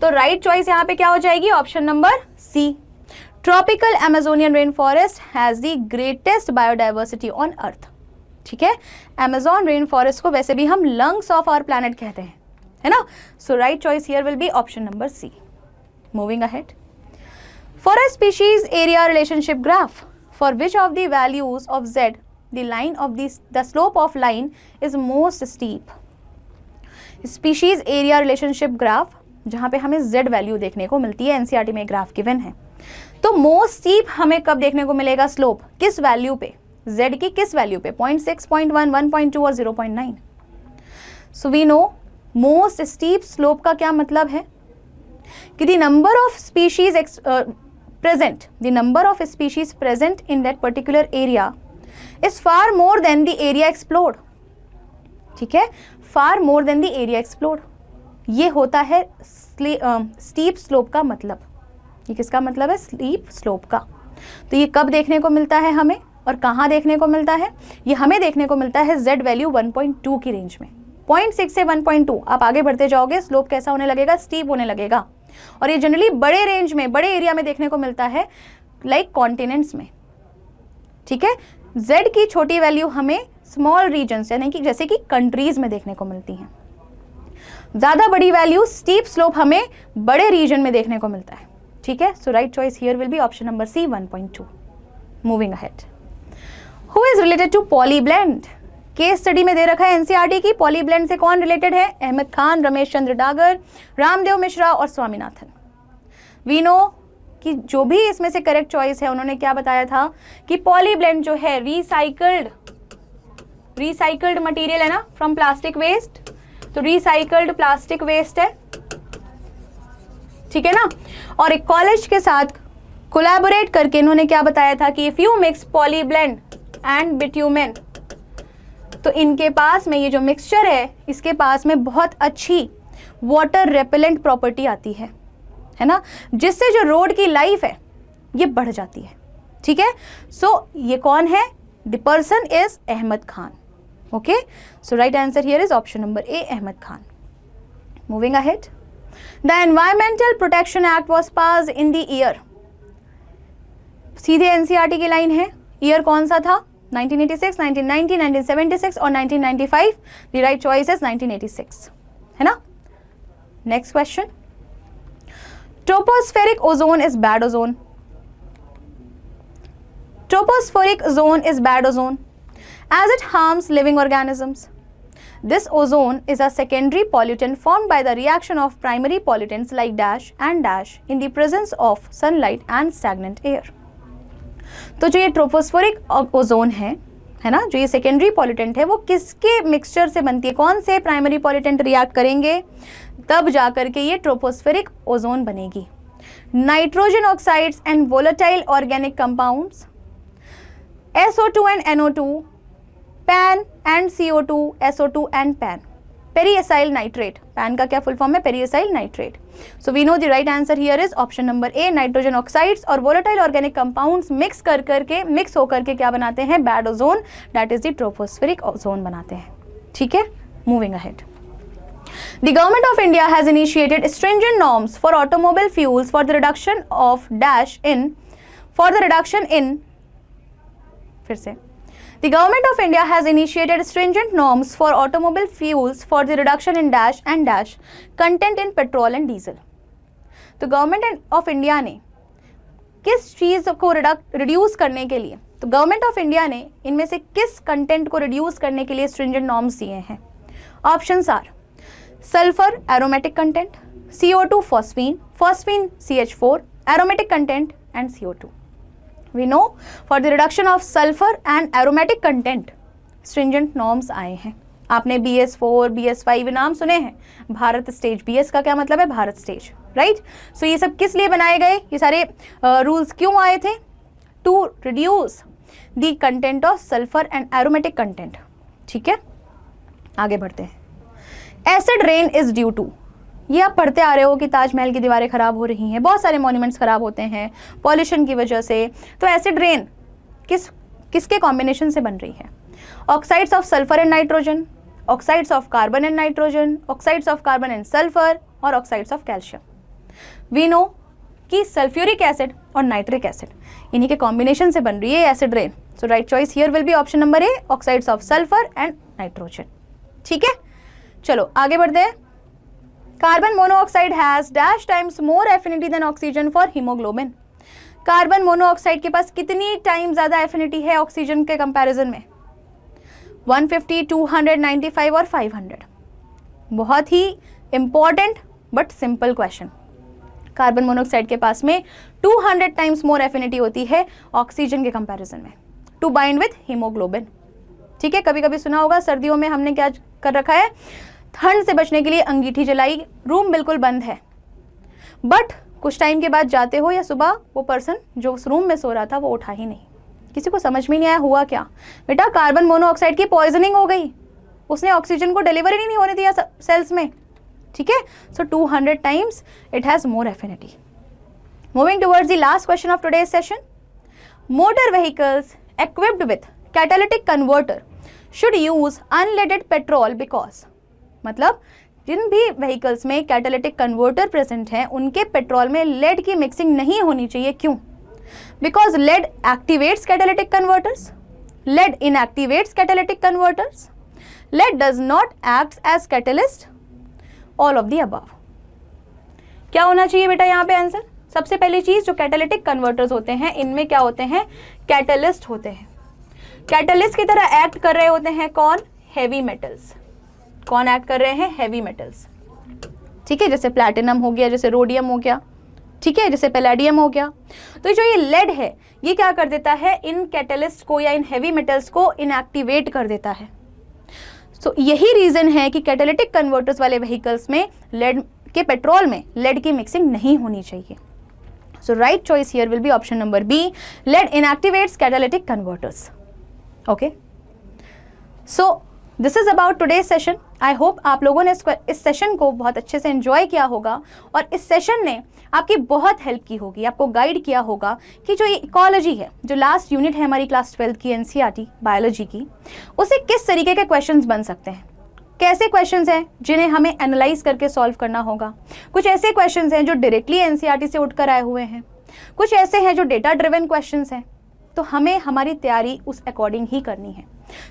तो राइट चॉइस यहाँ पे क्या हो जाएगी? Option number C. Tropical Amazonian rain forest has the greatest biodiversity on earth. ठीक है, अमेजोन रेन फॉरेस्ट को वैसे भी हम लंग्स ऑफ आवर प्लैनेट कहते हैं, है ना? So right choice here will be option number C. Moving ahead, for a species area relationship graph for which of the values of Z the line of the slope of line is most steep. Species area relationship graph जहां पे हमें z value देखने को मिलती है, NCERT में graph given है, तो मोस्ट स्टीप हमें कब देखने को मिलेगा? स्लोप किस वैल्यू पे? z की किस वैल्यू पे? 0.6, 0.1, 1.2 और 0.9। So we know most steep slope का क्या मतलब है कि the number of species present, the number of species present in that particular area is far more than the area explored। ठीक है, far more than the area explored, ये होता है स्टीप स्लोप का मतलब। ये किसका मतलब है? स्टीप स्लोप का। तो ये कब देखने को मिलता है हमें और कहाँ देखने को मिलता है? ये हमें देखने को मिलता है z वैल्यू 1.2 की रेंज में। 0.6 से 1.2 आप आगे बढ़ते जाओगे, स्लोप कैसा होने लगेगा? स्टीप होने लगेगा। और ये जनरली बड़े रेंज में, बड़े एरिया में देखने को मिलता है, लाइक कॉन्टिनेंट्स में। ठीक है, z की छोटी वैल्यू हमें स्मॉल रीजन्स यानी कि जैसे कि कंट्रीज में देखने को मिलती हैं। ज्यादा बड़ी वैल्यू स्टीप स्लोप हमें बड़े रीजन में देखने को मिलता है। ठीक है, so right choice here will be option number C 1.2। Moving ahead, who is related to polyblend? Case study में दे रखा है एनसीईआरटी की, पॉलीब्लेंड से कौन रिलेटेड है? अहमद खान, रमेश चंद्र डागर, रामदेव मिश्रा और स्वामीनाथन। वी नो कि जो भी इसमें से करेक्ट चॉइस है, उन्होंने क्या बताया था कि पॉलीब्लेंड जो है रिसाइकल्ड मटेरियल है ना, फ्रॉम प्लास्टिक वेस्ट। तो रिसाइकल्ड प्लास्टिक वेस्ट है, ठीक है ना। और एक कॉलेज के साथ कोलैबोरेट करके इन्होंने क्या बताया था कि if you mix polyblend and बिट्यूमेन, तो इनके पास में ये जो मिक्सचर है, इसके पास में बहुत अच्छी वाटर रेपेलेंट प्रॉपर्टी आती है ना, जिससे जो रोड की लाइफ है ये बढ़ जाती है। ठीक है, सो ये कौन है? The person is Ahmed Khan. Okay, so right answer here is option number A, Ahmed Khan. Moving ahead, the environmental protection act was passed in the year. सीधे एनसीईआरटी की लाइन है, ईयर कौन सा था? 1986, 1990, 1976 और 1995। द राइट चॉइस इज 1986, है ना। Next question, tropospheric ozone is bad ozone. Tropospheric ozone is bad ozone as it harms living organisms. This ozone is a secondary pollutant formed by the reaction of primary pollutants like dash and dash in the presence of sunlight and stagnant air. तो जो ये tropospheric ozone है ना, जो ये secondary pollutant है, वो किसके मिक्सचर से बनती है? कौन से प्राइमरी पॉल्यूटेंट रिएक्ट करेंगे तब जाकर के ये ट्रोपोस्फेरिक ओजोन बनेगी? Nitrogen oxides and volatile organic compounds, SO2 and NO2, PAN and CO2, SO2 and PAN, peroxyacyl nitrate. PAN का क्या फुल फॉर्म है? Peroxyacyl nitrate. So we know the right answer here is option number A, nitrogen oxides और volatile organic compounds mix mix होकर के क्या बनाते हैं? Bad ozone, that is the tropospheric ozone बनाते हैं। ठीक है, moving ahead, The government of India has initiated stringent norms for automobile fuels for the reduction of dash in, फिर से, The government of India has initiated stringent norms for automobile fuels for the reduction in dash and dash content in petrol and diesel. तो government of India ने किस चीज़ को reduce करने के लिए, तो गवर्नमेंट ऑफ इंडिया ने इनमें से किस कंटेंट को रिड्यूस करने के लिए स्ट्रिंजेंट नॉर्म्स दिए हैं? Options are sulphur aromatic content, CO2 phosphine, phosphine CH4 aromatic content and CO2. We know for the reduction of sulfur and aromatic content stringent norms आए हैं। आपने BS4, BS5 नाम सुने हैं, भारत स्टेज। BS का क्या मतलब है? Bharat stage, right. सो ये सब किस लिए बनाए गए? ये सारे रूल्स क्यों आए थे? To reduce the content of sulphur and aromatic content. ठीक है, आगे बढ़ते हैं। Acid rain is due to, ये आप पढ़ते आ रहे हो कि ताजमहल की दीवारें खराब हो रही हैं, बहुत सारे मॉन्यूमेंट्स खराब होते हैं पॉल्यूशन की वजह से। तो एसिड रेन किसके कॉम्बिनेशन से बन रही है? Oxides of sulphur and nitrogen, oxides of carbon and nitrogen, oxides of carbon and sulphur और oxides of calcium. We know कि सल्फ्यूरिक एसिड और नाइट्रिक एसिड इन्हीं के कॉम्बिनेशन से बन रही है acid rain. So right choice here will be option number A, oxides of sulphur and nitrogen. ठीक है, चलो आगे बढ़ते हैं। Carbon monoxide has dash times more affinity than oxygen for haemoglobin. Carbon monoxide के पास कितनी टाइम ज्यादा एफिनिटी है ऑक्सीजन के कंपैरिजन में? 150, 295 और 500। बहुत ही important but simple question. Carbon monoxide के पास में 200 टाइम्स मोर एफिनिटी होती है ऑक्सीजन के कंपैरिजन में टू बाइंड विथ हीमोग्लोबिन। ठीक है, कभी कभी सुना होगा सर्दियों में हमने क्या कर रखा है, ठंड से बचने के लिए अंगीठी जलाई, रूम बिल्कुल बंद है, बट कुछ टाइम के बाद जाते हो या सुबह वो पर्सन जो उस रूम में सो रहा था वो उठा ही नहीं। किसी को समझ में नहीं आया हुआ क्या? बेटा कार्बन मोनोऑक्साइड की पॉइजनिंग हो गई, उसने ऑक्सीजन को डिलीवरी नहीं होने दिया सेल्स में। ठीक है, सो 200 times it has more affinity. Moving towards the last question of today's session. Motor vehicles equipped with catalytic converter should use unleaded petrol because, मतलब जिन भी व्हीकल्स में कैटालिटिक कन्वर्टर प्रेजेंट हैं उनके पेट्रोल में लेड की मिक्सिंग नहीं होनी चाहिए। क्यों? Because lead activates catalytic converters, lead inactivates catalytic converters, lead does not act as catalyst, all of the above. क्या होना चाहिए बेटा यहाँ पे आंसर? सबसे पहली चीज, जो कैटालिटिक कन्वर्टर्स होते हैं इनमें क्या होते हैं? कैटलिस्ट होते हैं। कैटलिस्ट की तरह एक्ट कर रहे होते हैं कौन? Heavy metals. कौन एक्ट कर रहे हैं? Heavy metals. ठीक है, जैसे प्लैटिनम हो गया, जैसे रोडियम हो गया, ठीक है, जैसे पैलेडियम हो गया। तो जो ये लेड है ये क्या कर देता है? इन कैटलिस्ट को या इन हेवी मेटल्स को इनएक्टिवेट कर देता है। सो यही रीजन है कि कैटालिटिक कन्वर्टर्स वाले व्हीकल्स में लेड के पेट्रोल में लेड की मिक्सिंग नहीं होनी चाहिए। So right choice here will be option number B. Lead inactivates catalytic converters. Okay. So this is about today's session. I hope आप लोगों ने इस सेशन को बहुत अच्छे से एंजॉय किया होगा और इस सेशन ने आपकी बहुत हेल्प की होगी, आपको गाइड किया होगा कि जो ये इकोलॉजी है, जो लास्ट यूनिट है हमारी क्लास 12 की एनसीईआरटी बायोलॉजी की, उसे किस तरीके के क्वेश्चंस बन सकते हैं, कैसे क्वेश्चंस हैं जिन्हें हमें एनालाइज करके सॉल्व करना होगा। कुछ ऐसे क्वेश्चंस हैं जो डायरेक्टली एनसीईआरटी से उठकर आए हुए हैं, कुछ ऐसे हैं जो डेटा ड्रिवन क्वेश्चंस हैं, तो हमें हमारी तैयारी उस अकॉर्डिंग ही करनी है।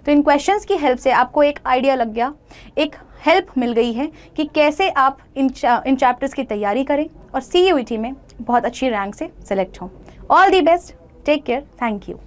तो इन क्वेश्चंस की हेल्प से आपको एक आइडिया लग गया, एक हेल्प मिल गई है कि कैसे आप इन चैप्टर्स की तैयारी करें और CUET में बहुत अच्छी रैंक से सेलेक्ट हों। All the best, take care, thank you.